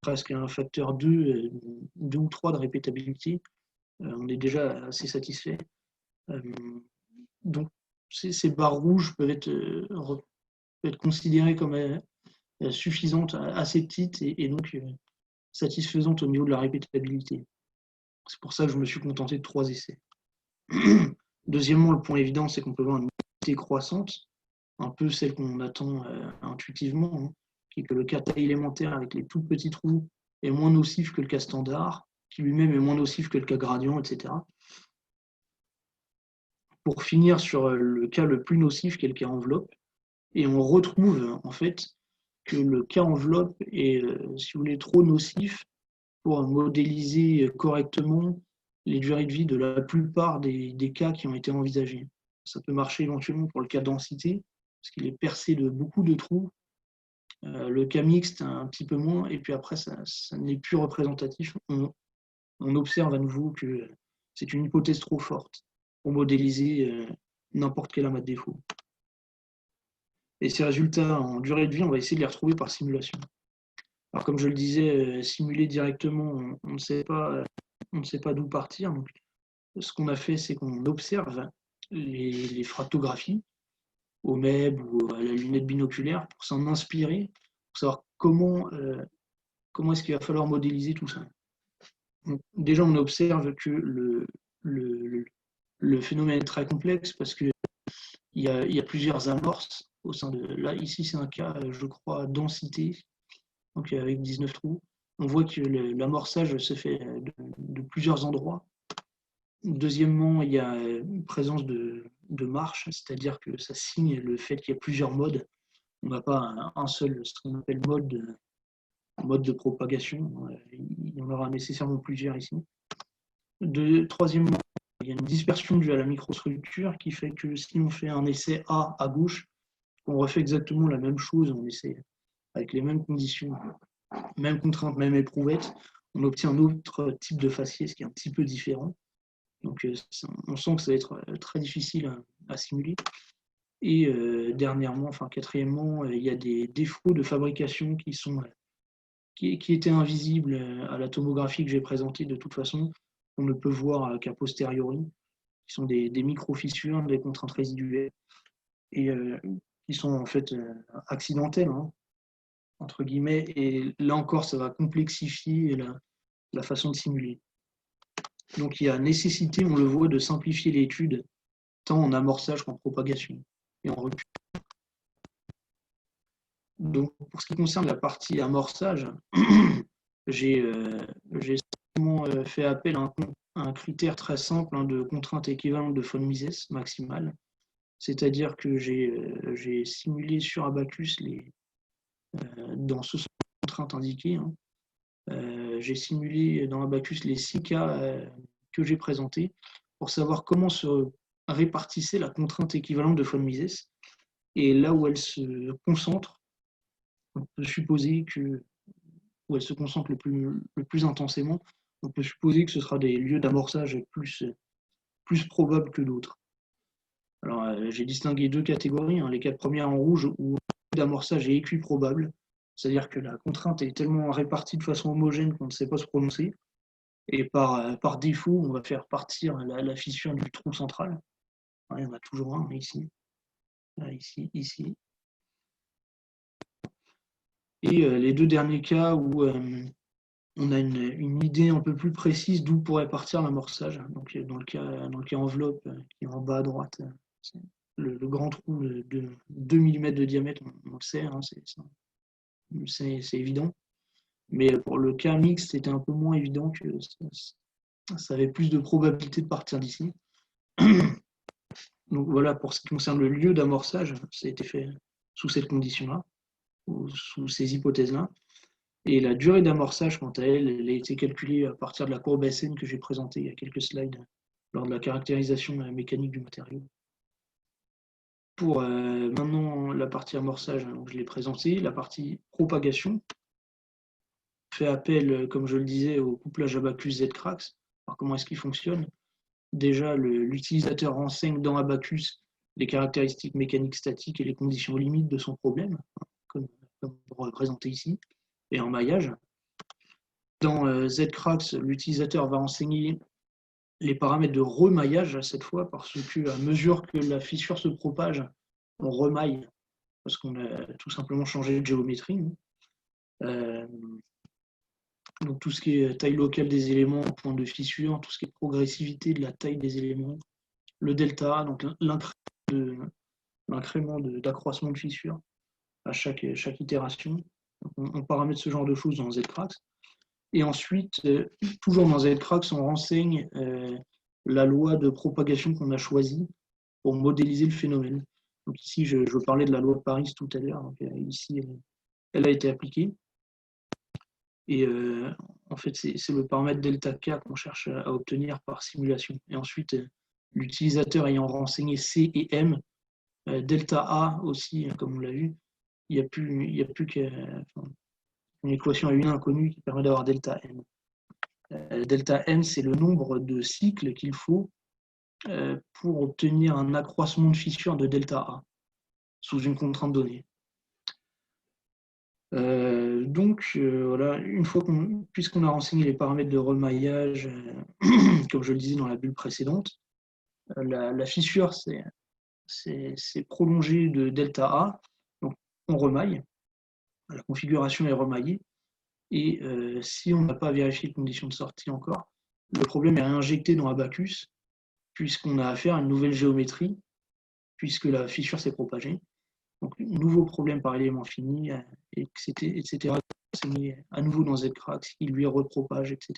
presque un facteur 2 ou 3 de répétabilité. On est déjà assez satisfait. Donc, ces barres rouges peuvent être considérées comme suffisantes, assez petites et donc satisfaisantes au niveau de la répétabilité. C'est pour ça que je me suis contenté de 3 essais. Deuxièmement, le point évident, c'est qu'on peut avoir une mobilité croissante, un peu celle qu'on attend intuitivement, hein, qui est que le cas taille élémentaire avec les tout petits trous est moins nocif que le cas standard, qui lui-même est moins nocif que le cas gradient, etc. Pour finir sur le cas le plus nocif, qui est le cas enveloppe, et on retrouve en fait que le cas enveloppe est, si vous voulez, trop nocif pour modéliser correctement les durées de vie de la plupart des cas qui ont été envisagés. Ça peut marcher éventuellement pour le cas densité, parce qu'il est percé de beaucoup de trous. Le cas mixte, un petit peu moins, et puis après, ça n'est plus représentatif. On observe à nouveau que c'est une hypothèse trop forte pour modéliser n'importe quel amas de défaut. Et ces résultats en durée de vie, on va essayer de les retrouver par simulation. Alors, comme je le disais, simuler directement, on ne sait pas d'où partir. Donc, ce qu'on a fait, c'est qu'on observe les fractographies au MEB ou à la lunette binoculaire pour s'en inspirer, pour savoir comment est-ce qu'il va falloir modéliser tout ça. Donc, déjà, on observe que le phénomène est très complexe parce qu'il y a plusieurs amorces au sein de... Là, ici, c'est un cas, je crois, densité, donc avec 19 trous. On voit que l'amorçage se fait de plusieurs endroits. Deuxièmement, il y a une présence de marche, c'est-à-dire que ça signe le fait qu'il y a plusieurs modes. On n'a pas un seul, ce qu'on appelle mode de propagation. Il y en aura nécessairement plusieurs ici. Troisièmement, il y a une dispersion due à la microstructure qui fait que si on fait un essai A à gauche, on refait exactement la même chose, on essaie avec les mêmes conditions, même contraintes, même éprouvette, on obtient un autre type de faciès qui est un petit peu différent. Donc on sent que ça va être très difficile à simuler. Et quatrièmement, il y a des défauts de fabrication qui étaient invisibles à la tomographie que j'ai présentée de toute façon, qu'on ne peut voir qu'à posteriori, qui sont des micro-fissures, des contraintes résiduelles, et qui sont en fait accidentelles, hein, entre guillemets, et là encore, ça va complexifier la façon de simuler. Donc il y a nécessité, on le voit, de simplifier l'étude, tant en amorçage qu'en propagation et en recul. Donc pour ce qui concerne la partie amorçage, j'ai simplement fait appel à un critère très simple, hein, de contrainte équivalente de von Mises maximale, c'est-à-dire que j'ai simulé sur Abacus dans ce contrainte indiquée, hein, j'ai simulé dans Abacus les 6 cas que j'ai présentés pour savoir comment se répartissait la contrainte équivalente de von Mises. Et là où elle se concentre, on peut supposer que, où elle se concentre le plus intensément, on peut supposer que ce sera des lieux d'amorçage plus probables que d'autres. Alors, j'ai distingué 2 catégories, hein, les 4 premières en rouge où le lieu d'amorçage est équiprobable, c'est-à-dire que la contrainte est tellement répartie de façon homogène qu'on ne sait pas se prononcer, et par défaut, on va faire partir la fissure du trou central. Il y en a toujours un ici, là, ici. Et les 2 derniers cas où on a une idée un peu plus précise d'où pourrait partir l'amorçage. Donc dans le cas enveloppe, qui est en bas à droite, le grand trou de 2 mm de diamètre, on le sait, hein, c'est évident. Mais pour le cas mixte, c'était un peu moins évident, que ça avait plus de probabilité de partir d'ici. Donc voilà, pour ce qui concerne le lieu d'amorçage, ça a été fait sous cette condition-là, ou sous ces hypothèses-là. Et la durée d'amorçage, quant à elle, elle a été calculée à partir de la courbe SN que j'ai présentée il y a quelques slides lors de la caractérisation mécanique du matériau. Pour maintenant la partie amorçage, donc je l'ai présenté, la partie propagation, on fait appel, comme je le disais, au couplage Abaqus-Zcrax. Alors comment est-ce qu'il fonctionne? Déjà, l'utilisateur renseigne dans Abaqus les caractéristiques mécaniques statiques et les conditions limites de son problème, comme représenté ici, et en maillage. Dans Zcrax, l'utilisateur va renseigner les paramètres de remaillage cette fois, parce qu'à mesure que la fissure se propage, on remaille, parce qu'on a tout simplement changé de géométrie. Donc tout ce qui est taille locale des éléments, point de fissure, tout ce qui est progressivité de la taille des éléments, le delta, donc l'incrément d'accroissement de fissure à chaque itération. Donc on paramètre ce genre de choses dans Zcrax. Et ensuite, toujours dans Zcrax, on renseigne la loi de propagation qu'on a choisie pour modéliser le phénomène. Donc ici, je parlais de la loi de Paris tout à l'heure. Ici, elle a été appliquée. Et en fait, c'est le paramètre delta K qu'on cherche à obtenir par simulation. Et ensuite, l'utilisateur ayant renseigné C et M, delta A aussi, comme on l'a vu, il n'y a plus qu'une équation à une inconnue qui permet d'avoir delta M. Delta M, c'est le nombre de cycles qu'il faut pour obtenir un accroissement de fissure de delta A sous une contrainte donnée. Voilà, puisqu'on a renseigné les paramètres de remaillage, comme je le disais dans la bulle précédente, la fissure c'est prolongé de delta A, donc on remaille, la configuration est remaillée, et si on n'a pas vérifié les conditions de sortie encore, le problème est réinjecté dans Abaqus, puisqu'on a affaire à une nouvelle géométrie, puisque la fissure s'est propagée. Donc, nouveau problème par élément fini, etc. À nouveau dans Zcrax, il lui repropage, etc.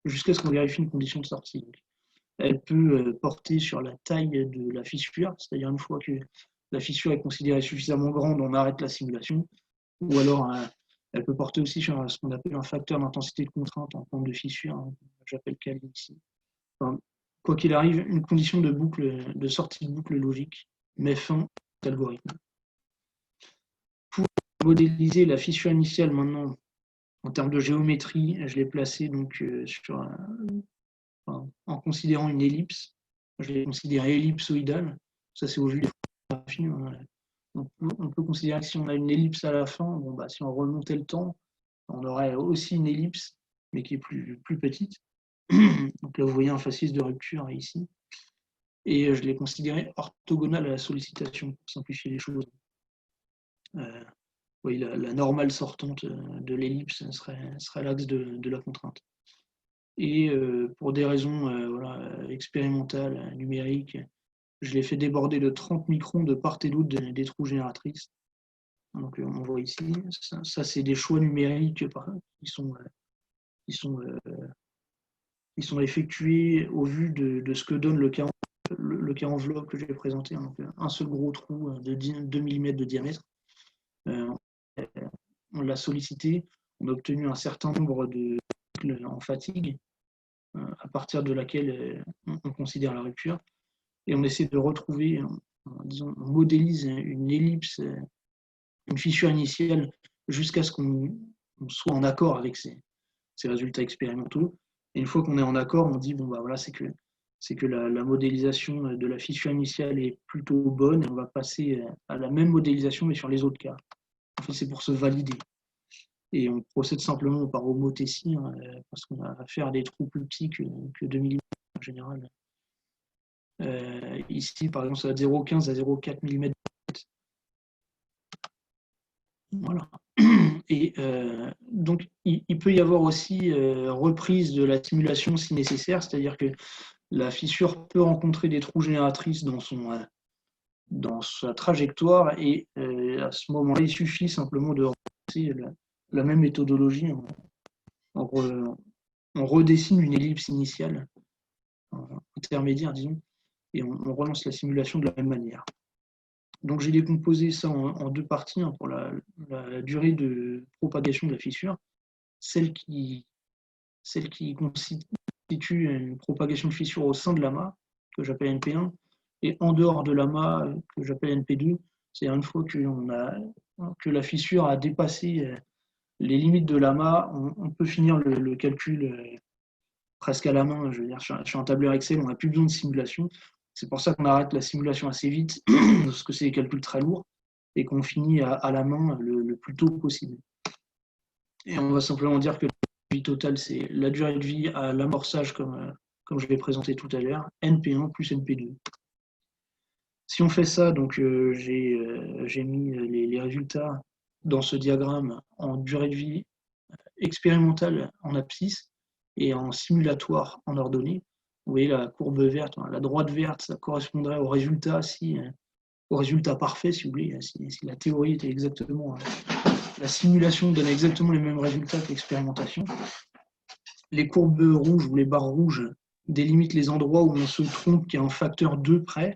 Jusqu'à ce qu'on vérifie une condition de sortie. Donc, elle peut porter sur la taille de la fissure, c'est-à-dire une fois que la fissure est considérée suffisamment grande, on arrête la simulation, ou alors elle peut porter aussi sur ce qu'on appelle un facteur d'intensité de contrainte en forme de fissure, hein, j'appelle Kali ici. Enfin, quoi qu'il arrive, une condition de sortie de boucle logique met fin à cet algorithme. Pour modéliser la fissure initiale maintenant, en termes de géométrie, je l'ai placé donc en considérant une ellipse. Je l'ai considéré ellipsoïdale. Ça, c'est au vu des photographies. On peut considérer que si on a une ellipse à la fin, si on remontait le temps, on aurait aussi une ellipse, mais qui est plus petite. Donc là, vous voyez un faciès de rupture ici. Et je l'ai considéré orthogonale à la sollicitation, pour simplifier les choses. Oui, la normale sortante de l'ellipse serait l'axe de la contrainte. Et pour des raisons expérimentales, numériques, je l'ai fait déborder de 30 microns de part et d'autre des trous génératrices. Donc on voit ici, ça c'est des choix numériques qui sont effectués au vu de ce que donne le cas enveloppe que j'ai présenté. Donc un seul gros trou de 2 mm de diamètre. On l'a sollicité, on a obtenu un certain nombre de cycles en fatigue, à partir de laquelle on considère la rupture, et on essaie de retrouver, on modélise une ellipse, une fissure initiale, jusqu'à ce qu'on soit en accord avec ces résultats expérimentaux. Et une fois qu'on est en accord, on dit, voilà, c'est que la modélisation de la fissure initiale est plutôt bonne, et on va passer à la même modélisation, mais sur les autres cas. En fait, c'est pour se valider. Et on procède simplement par homothétie, parce qu'on a affaire à des trous plus petits que 2 mm en général. Ici, par exemple, ça va de 0,15 à 0,4 mm. Voilà. Et donc, il peut y avoir aussi reprise de la simulation si nécessaire, c'est-à-dire que la fissure peut rencontrer des trous génératrices dans sa trajectoire, et à ce moment-là, il suffit simplement de relancer la même méthodologie. On redessine une ellipse initiale, intermédiaire, disons, et on relance la simulation de la même manière. Donc j'ai décomposé ça en deux parties, pour la durée de propagation de la fissure, celle qui constitue une propagation de fissure au sein de l'amas, que j'appelle NP1, Et en dehors de l'amas, que j'appelle NP2, c'est-à-dire une fois que la fissure a dépassé les limites de l'amas, on peut finir le calcul presque à la main. Je veux dire, sur un tableur Excel, on n'a plus besoin de simulation. C'est pour ça qu'on arrête la simulation assez vite, parce que c'est des calculs très lourds, et qu'on finit à la main le plus tôt possible. Et on va simplement dire que la durée de vie totale, c'est la durée de vie à l'amorçage, comme je l'ai présenté tout à l'heure, NP1 plus NP2. Si on fait ça, donc j'ai mis les résultats dans ce diagramme en durée de vie expérimentale en abscisse et en simulatoire en ordonnée. Vous voyez la courbe verte, la droite verte, ça correspondrait au résultat, au résultat parfait, si vous voulez, si la théorie était exactement, la simulation donne exactement les mêmes résultats que l'expérimentation. Les courbes rouges ou les barres rouges délimitent les endroits où on se trompe, qui est un facteur 2 près.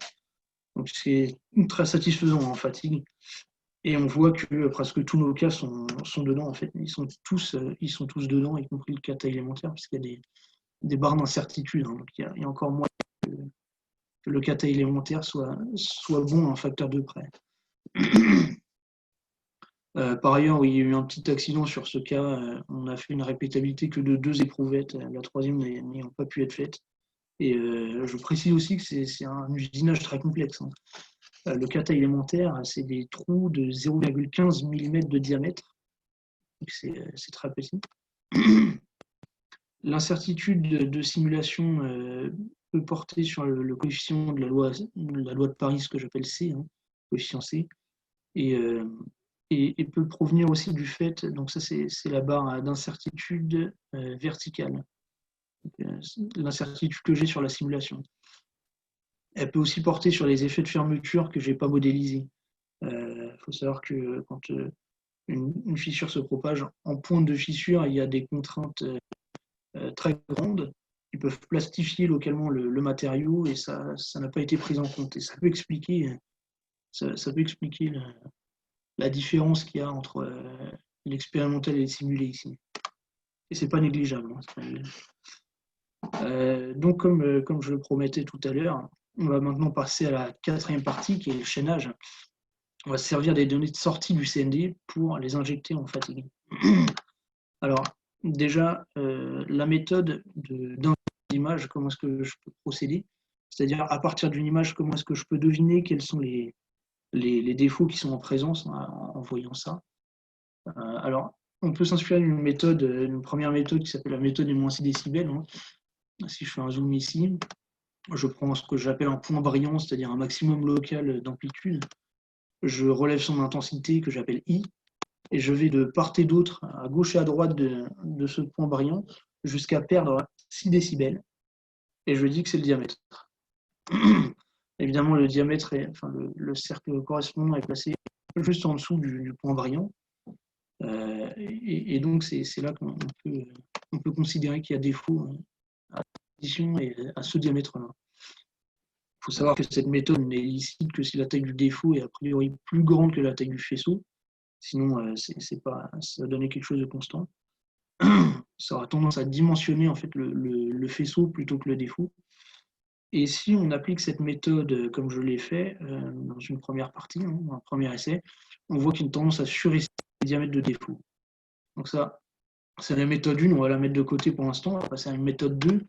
Donc c'est très satisfaisant en fatigue. Et on voit que presque tous nos cas sont dedans, en fait. Ils sont tous dedans, y compris le kata élémentaire, puisqu'il y a des barres d'incertitude. Hein. Donc il y a encore moins que le kata élémentaire soit bon à un facteur 2 près. Par ailleurs, oui, il y a eu un petit accident sur ce cas. On a fait une répétabilité que de 2 éprouvettes, la troisième n'ayant pas pu être faite. Et je précise aussi que c'est un usinage très complexe. Hein. Le kata élémentaire, c'est des trous de 0,15 mm de diamètre. C'est très petit. L'incertitude de simulation peut porter sur le coefficient de la loi de Paris, ce que j'appelle C, hein, coefficient C, et peut provenir aussi du fait, donc ça c'est la barre d'incertitude verticale, l'incertitude que j'ai sur la simulation. Elle peut aussi porter sur les effets de fermeture que je n'ai pas modélisés. Il faut savoir que quand une fissure se propage en pointe de fissure, il y a des contraintes très grandes qui peuvent plastifier localement le matériau et ça n'a pas été pris en compte. Et ça peut expliquer, la différence qu'il y a entre l'expérimental et le simulé ici. Et c'est pas négligeable. Donc, comme je le promettais tout à l'heure, on va maintenant passer à la quatrième partie qui est le chaînage. On va se servir des données de sortie du CND pour les injecter en fatigue. Alors, déjà, la méthode d'image, comment est-ce que je peux procéder? C'est-à-dire, à partir d'une image, comment est-ce que je peux deviner quels sont les défauts qui sont en présence en voyant ça? Alors, on peut s'inspirer d'une première méthode qui s'appelle la méthode des -6 décibels. Hein. Si je fais un zoom ici, je prends ce que j'appelle un point brillant, c'est-à-dire un maximum local d'amplitude. Je relève son intensité que j'appelle I, et je vais de part et d'autre, à gauche et à droite de ce point brillant, jusqu'à perdre 6 décibels. Et je dis que c'est le diamètre. Évidemment, le diamètre, le cercle correspondant est placé juste en dessous du point brillant. Et donc, c'est là qu'on peut considérer qu'il y a défaut à la position et à ce diamètre-là. Il faut savoir que cette méthode n'est licite que si la taille du défaut est a priori plus grande que la taille du faisceau. Sinon, ça va donner quelque chose de constant. Ça aura tendance à dimensionner en fait le faisceau plutôt que le défaut. Et si on applique cette méthode comme je l'ai fait dans une première partie, hein, dans un premier essai, on voit qu'il y a une tendance à surestimer les diamètres de défaut. Donc ça, c'est la méthode 1, on va la mettre de côté pour l'instant, on va passer à une méthode 2,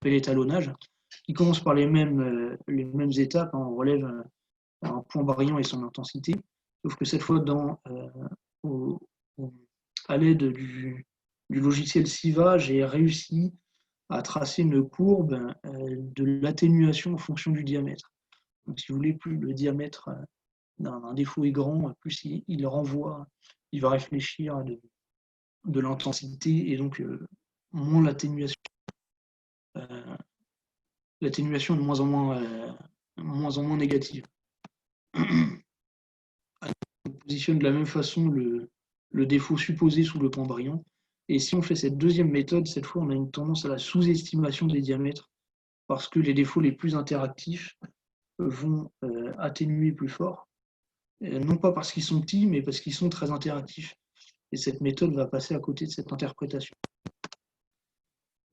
l'étalonnage, qui commence par les mêmes étapes. Hein, on relève un point brillant et son intensité, sauf que cette fois, à l'aide du logiciel Siva, j'ai réussi à tracer une courbe de l'atténuation en fonction du diamètre. Donc, si vous voulez, plus le diamètre d'un défaut est grand, plus il renvoie, il va réfléchir à de l'intensité et donc moins l'atténuation. L'atténuation est de moins en moins négative. On positionne de la même façon le défaut supposé sous le point brillant. Et si on fait cette deuxième méthode, cette fois, on a une tendance à la sous-estimation des diamètres parce que les défauts les plus interactifs vont atténuer plus fort. Non pas parce qu'ils sont petits, mais parce qu'ils sont très interactifs. Et cette méthode va passer à côté de cette interprétation.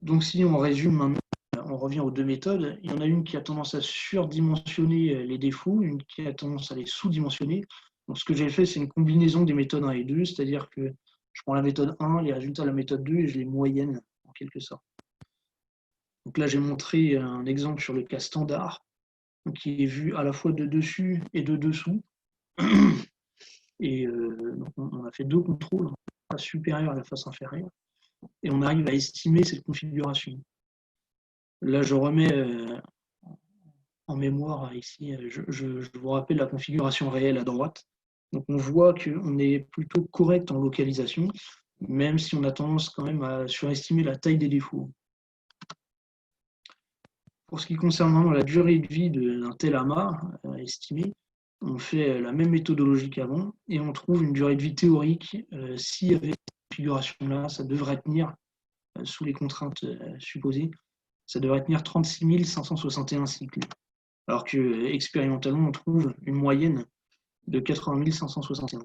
Donc si on résume maintenant, on revient aux deux méthodes. Il y en a une qui a tendance à surdimensionner les défauts, une qui a tendance à les sous-dimensionner. Donc, ce que j'ai fait, c'est une combinaison des méthodes 1 et 2, c'est-à-dire que je prends la méthode 1, les résultats de la méthode 2 et je les moyenne en quelque sorte. Donc là, j'ai montré un exemple sur le cas standard, qui est vu à la fois de dessus et de dessous. Et donc on a fait deux contrôles, la face supérieure et la face inférieure, et on arrive à estimer cette configuration. Là, je remets en mémoire ici, je vous rappelle la configuration réelle à droite. Donc on voit qu'on est plutôt correct en localisation, même si on a tendance quand même à surestimer la taille des défauts. Pour ce qui concerne la durée de vie d'un tel amas estimé, on fait la même méthodologie qu'avant et on trouve une durée de vie théorique. Si avec cette configuration-là, ça devrait tenir, sous les contraintes supposées, ça devrait tenir 36 561 cycles. Alors qu'expérimentalement, on trouve une moyenne de 80 561.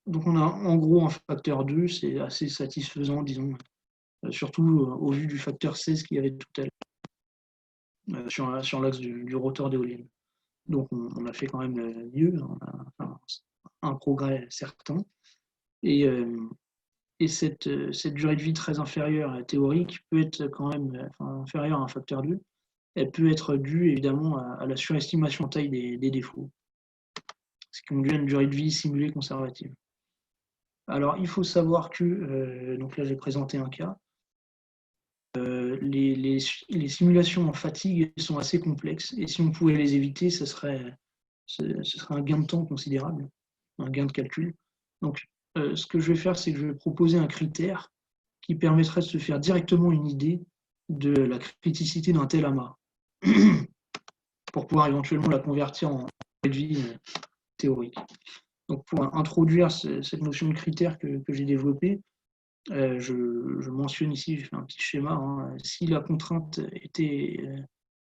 Donc on a en gros un facteur 2, c'est assez satisfaisant, disons, surtout au vu du facteur 16 qu'il y avait tout à l'heure sur l'axe du rotor d'éolienne. Donc on a fait quand même mieux, on a un progrès certain. Et cette durée de vie très inférieure à la théorique peut être quand même inférieure à un facteur 2. Elle peut être due évidemment à la surestimation de taille des défauts, ce qui conduit à une durée de vie simulée conservative. Alors il faut savoir que, donc là j'ai présenté un cas, les simulations en fatigue sont assez complexes et si on pouvait les éviter, ce serait un gain de temps considérable, un gain de calcul. Donc ce que je vais faire, c'est que je vais proposer un critère qui permettrait de se faire directement une idée de la criticité d'un tel amas pour pouvoir éventuellement la convertir en durée de vie théorique. Donc pour introduire cette notion de critère que j'ai développée, je mentionne ici, je fais un petit schéma, hein, si la contrainte était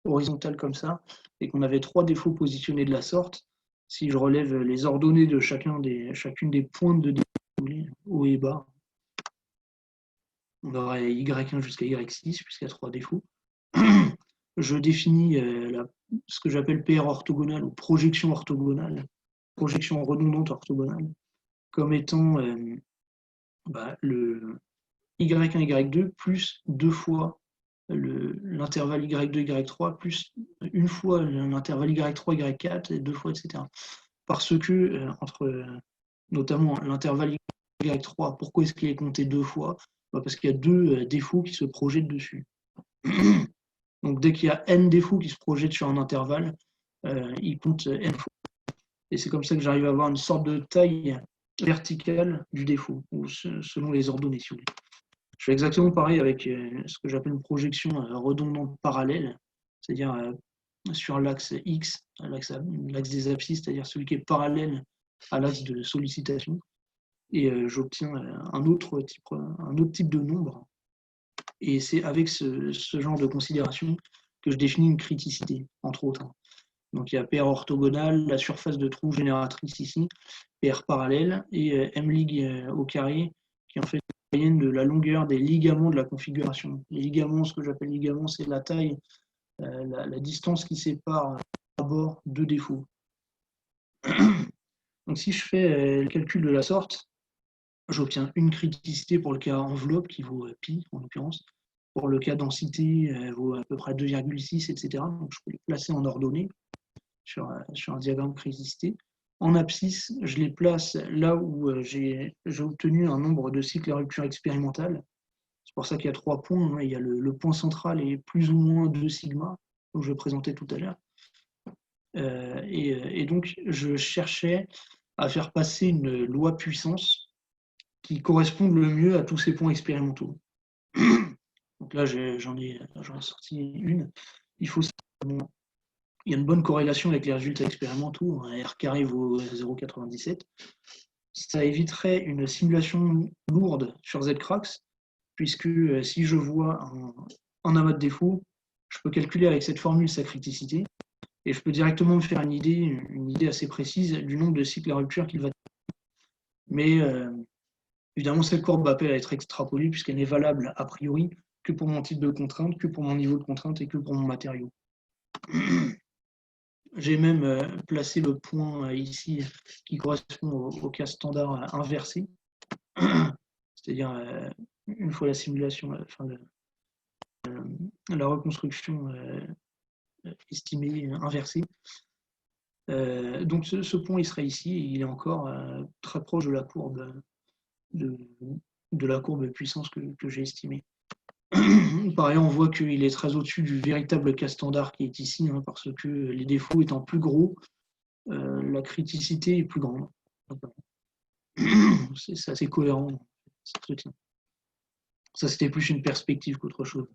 horizontale comme ça, et qu'on avait trois défauts positionnés de la sorte, si je relève les ordonnées de chacune des pointes de défaut, haut et bas, on aurait Y1 jusqu'à Y6, puisqu'il y a trois défauts. Je définis ce que j'appelle PR orthogonale ou projection orthogonale, projection redondante orthogonale, comme étant le Y1, Y2 plus deux fois l'intervalle Y2, Y3 plus une fois l'intervalle Y3, Y4 et deux fois, etc. Parce que entre notamment l'intervalle Y3, pourquoi est-ce qu'il est compté deux fois? Parce qu'il y a deux défauts qui se projettent dessus. Donc dès qu'il y a n défauts qui se projettent sur un intervalle, il compte n fois. Et c'est comme ça que j'arrive à avoir une sorte de taille verticale du défaut, ou selon les ordonnées, si vous voulez. Je fais exactement pareil avec ce que j'appelle une projection redondante parallèle, c'est-à-dire sur l'axe X, l'axe des abscisses, c'est-à-dire celui qui est parallèle à l'axe de sollicitation. Et j'obtiens un autre type de nombre. Et c'est avec ce genre de considération que je définis une criticité, entre autres. Donc il y a PR orthogonale, la surface de trou génératrice ici, PR parallèle, et M' au carré, qui en fait la moyenne de la longueur des ligaments de la configuration. Les ligaments, ce que j'appelle ligaments, c'est la taille, la distance qui sépare à bord deux défauts. Donc si je fais le calcul de la sorte, j'obtiens une criticité pour le cas enveloppe qui vaut pi en l'occurrence. Pour le cas densité, elle vaut à peu près 2,6, etc. Donc je peux les placer en ordonnée sur un diagramme criticité. En abscisse, je les place là où j'ai obtenu un nombre de cycles à rupture expérimentale. C'est pour ça qu'il y a 3 points. Il y a le point central et plus ou moins 2 sigma, comme je présentais tout à l'heure. Et donc, je cherchais à faire passer une loi puissance qui corresponde le mieux à tous ces points expérimentaux. Donc là, j'en ai sorti une. Il y a une bonne corrélation avec les résultats expérimentaux. R carré vaut 0,97. Ça éviterait une simulation lourde sur Z-Crax, puisque si je vois un amas de défauts, je peux calculer avec cette formule sa criticité, et je peux directement me faire une idée assez précise du nombre de cycles à rupture qu'il va tenir. Mais évidemment, cette courbe va être extrapolée, puisqu'elle n'est valable a priori que pour mon type de contrainte, que pour mon niveau de contrainte et que pour mon matériau. J'ai même placé le point ici qui correspond au cas standard inversé, c'est-à-dire une fois la simulation, enfin, la reconstruction estimée inversée. Donc ce point il serait ici et il est encore très proche de la courbe de la courbe de puissance que j'ai estimée. Par ailleurs, on voit qu'il est très au-dessus du véritable cas standard qui est ici, hein, parce que les défauts étant plus gros, la criticité est plus grande. C'est assez cohérent. Ça, c'était plus une perspective qu'autre chose.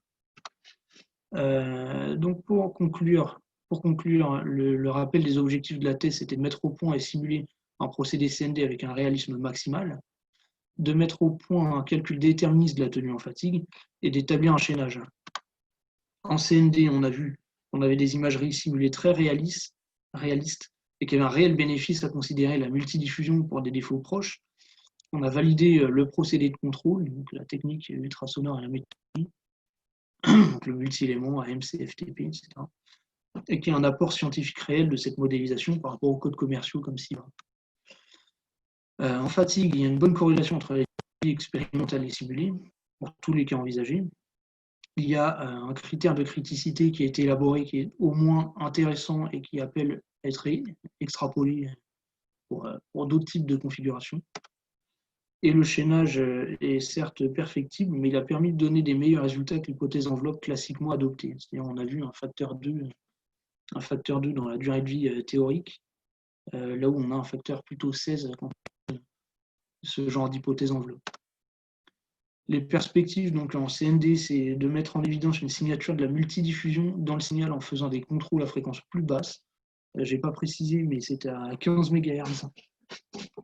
Donc, pour conclure, le rappel des objectifs de la thèse, c'était de mettre au point et simuler un procédé CND avec un réalisme maximal, de mettre au point un calcul déterministe de la tenue en fatigue et d'établir un chaînage. En CND, on a vu qu'on avait des imageries simulées très réalistes et qu'il y avait un réel bénéfice à considérer la multidiffusion pour des défauts proches. On a validé le procédé de contrôle, donc la technique ultrasonore et la méthodologie, donc le multi-élément, AMC, FTP, etc. Et qu'il y a un apport scientifique réel de cette modélisation par rapport aux codes commerciaux comme SIVA. En fatigue, il y a une bonne corrélation entre les expérimentales et simulées, pour tous les cas envisagés. Il y a un critère de criticité qui a été élaboré, qui est au moins intéressant et qui appelle à être extrapolé pour d'autres types de configurations. Et le chaînage est certes perfectible, mais il a permis de donner des meilleurs résultats que l'hypothèse enveloppe classiquement adoptée. C'est-à-dire on a vu un facteur 2 dans la durée de vie théorique, là où on a un facteur plutôt 16 quand on fait ce genre d'hypothèse enveloppe. Les perspectives donc en CND, c'est de mettre en évidence une signature de la multidiffusion dans le signal en faisant des contrôles à fréquence plus basse. Je n'ai pas précisé, mais c'était à 15 MHz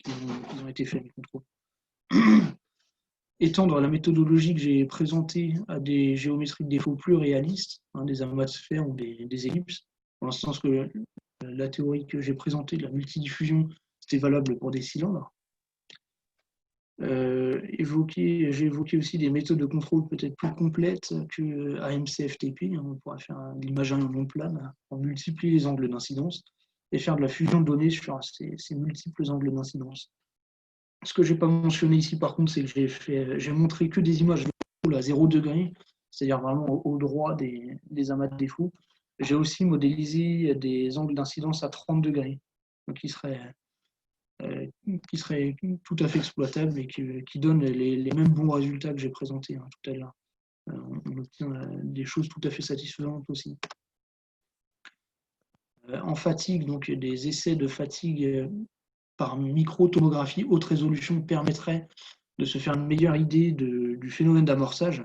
qu'ils ont été faits, les contrôles. Étendre la méthodologie que j'ai présentée à des géométries de défauts plus réalistes, hein, des amas de sphères ou des ellipses. Pour l'instant, la théorie que j'ai présentée de la multidiffusion, c'était valable pour des cylindres. J'ai évoqué aussi des méthodes de contrôle peut-être plus complètes que AMC-FTP. On pourra faire l'imagerie en long plane, on multiplie les angles d'incidence et faire de la fusion de données sur ces multiples angles d'incidence. Ce que je n'ai pas mentionné ici, par contre, c'est que j'ai montré que des images de défauts à 0 degré, c'est-à-dire vraiment au droit des amas de défauts. J'ai aussi modélisé des angles d'incidence à 30 degrés, donc qui seraient tout à fait exploitables et qui donnent les mêmes bons résultats que j'ai présentés tout à l'heure. On obtient des choses tout à fait satisfaisantes aussi. En fatigue, donc des essais de fatigue par microtomographie haute résolution permettraient de se faire une meilleure idée du phénomène d'amorçage,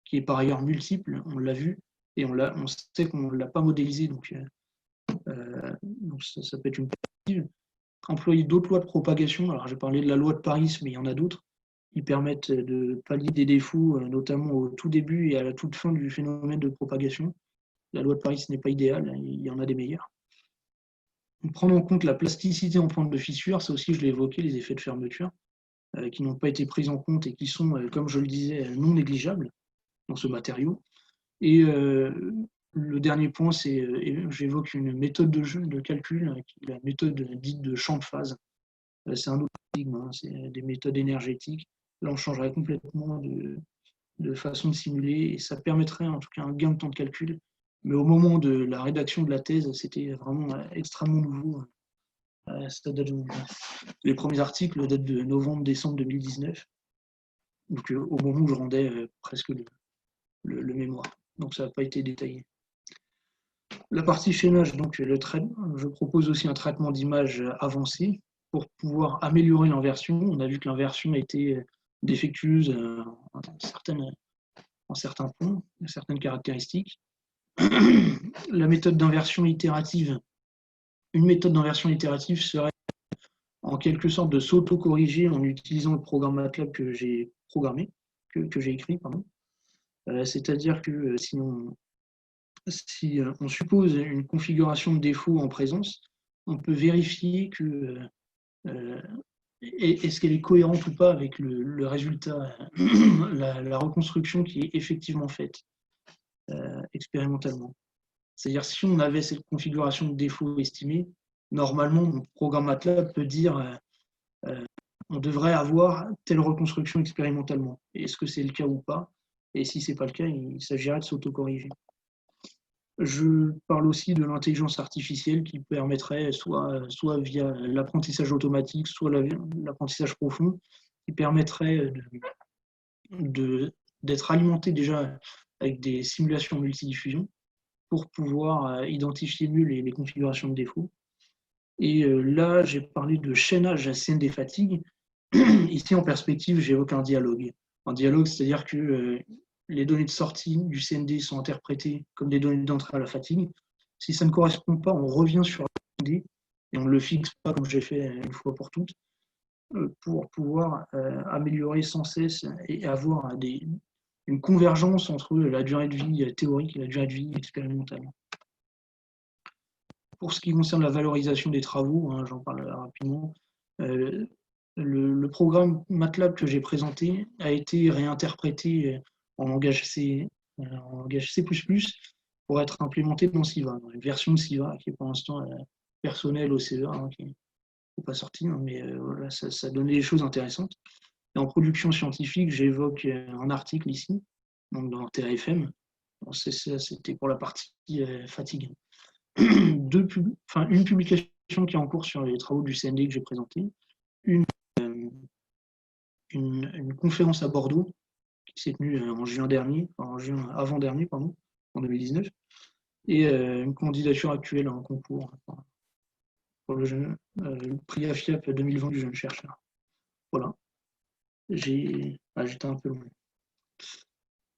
qui est par ailleurs multiple, on l'a vu, et on sait qu'on ne l'a pas modélisé, donc ça peut être une perspective. Employer d'autres lois de propagation, alors j'ai parlé de la loi de Paris, mais il y en a d'autres, qui permettent de pallier des défauts, notamment au tout début et à la toute fin du phénomène de propagation. La loi de Paris n'est pas idéale, il y en a des meilleures. Prendre en compte la plasticité en pointe de fissure, ça aussi je l'ai évoqué, les effets de fermeture, qui n'ont pas été pris en compte et qui sont, comme je le disais, non négligeables dans ce matériau. Et le dernier point, c'est j'évoque une méthode de calcul, la méthode dite de champ de phase. C'est un autre paradigme, c'est des méthodes énergétiques. Là, on changerait complètement de façon de simuler et ça permettrait en tout cas un gain de temps de calcul. Mais au moment de la rédaction de la thèse, c'était vraiment extrêmement nouveau. Les premiers articles datent de novembre-décembre 2019, donc au moment où je rendais presque le mémoire. Donc ça n'a pas été détaillé. La partie chaînage, donc je propose aussi un traitement d'image avancé pour pouvoir améliorer l'inversion. On a vu que l'inversion a été défectueuse en certains points, certaines caractéristiques. La méthode d'inversion itérative, une méthode d'inversion itérative serait en quelque sorte de s'auto-corriger en utilisant le programme MATLAB que j'ai programmé, que j'ai écrit, pardon. C'est-à-dire que si on suppose une configuration de défaut en présence, on peut vérifier que est-ce qu'elle est cohérente ou pas avec le résultat, la reconstruction qui est effectivement faite expérimentalement. C'est-à-dire, si on avait cette configuration de défaut estimée, normalement, mon programme MATLAB peut dire on devrait avoir telle reconstruction expérimentalement. Est-ce que c'est le cas ou pas? Et si ce n'est pas le cas, il s'agirait de s'autocorriger. Je parle aussi de l'intelligence artificielle qui permettrait, soit via l'apprentissage automatique, soit l'apprentissage profond, qui permettrait d'être alimenté déjà avec des simulations multidiffusion pour pouvoir identifier mieux les configurations de défauts. Et là, j'ai parlé de chaînage à CND fatigue. Ici, en perspective, j'évoque un dialogue. Un dialogue, c'est-à-dire que les données de sortie du CND sont interprétées comme des données d'entrée à la fatigue. Si ça ne correspond pas, on revient sur la CND et on ne le fixe pas comme j'ai fait une fois pour toutes pour pouvoir améliorer sans cesse et avoir une convergence entre la durée de vie théorique et la durée de vie expérimentale. Pour ce qui concerne la valorisation des travaux, j'en parle rapidement, le programme MATLAB que j'ai présenté a été réinterprété en langage C, pour être implémenté dans Siva, dans une version de Siva qui est pour l'instant personnelle au CEA, qui n'est pas sortie, mais voilà, ça donnait des choses intéressantes. Et en production scientifique, j'évoque un article ici, donc dans TRFM. C'était pour la partie fatigue. Une publication qui est en cours sur les travaux du CND que j'ai présenté, une conférence à Bordeaux qui s'est tenue en juin dernier, avant-dernier, pardon, en 2019, et une candidature actuelle à un concours pour le prix AFIAP 2020 du jeune chercheur. Voilà. J'étais un peu loin.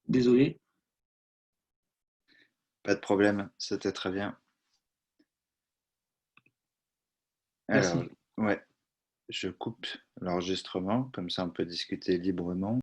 Désolé. Pas de problème, c'était très bien. Merci. Alors, ouais, je coupe l'enregistrement, comme ça on peut discuter librement.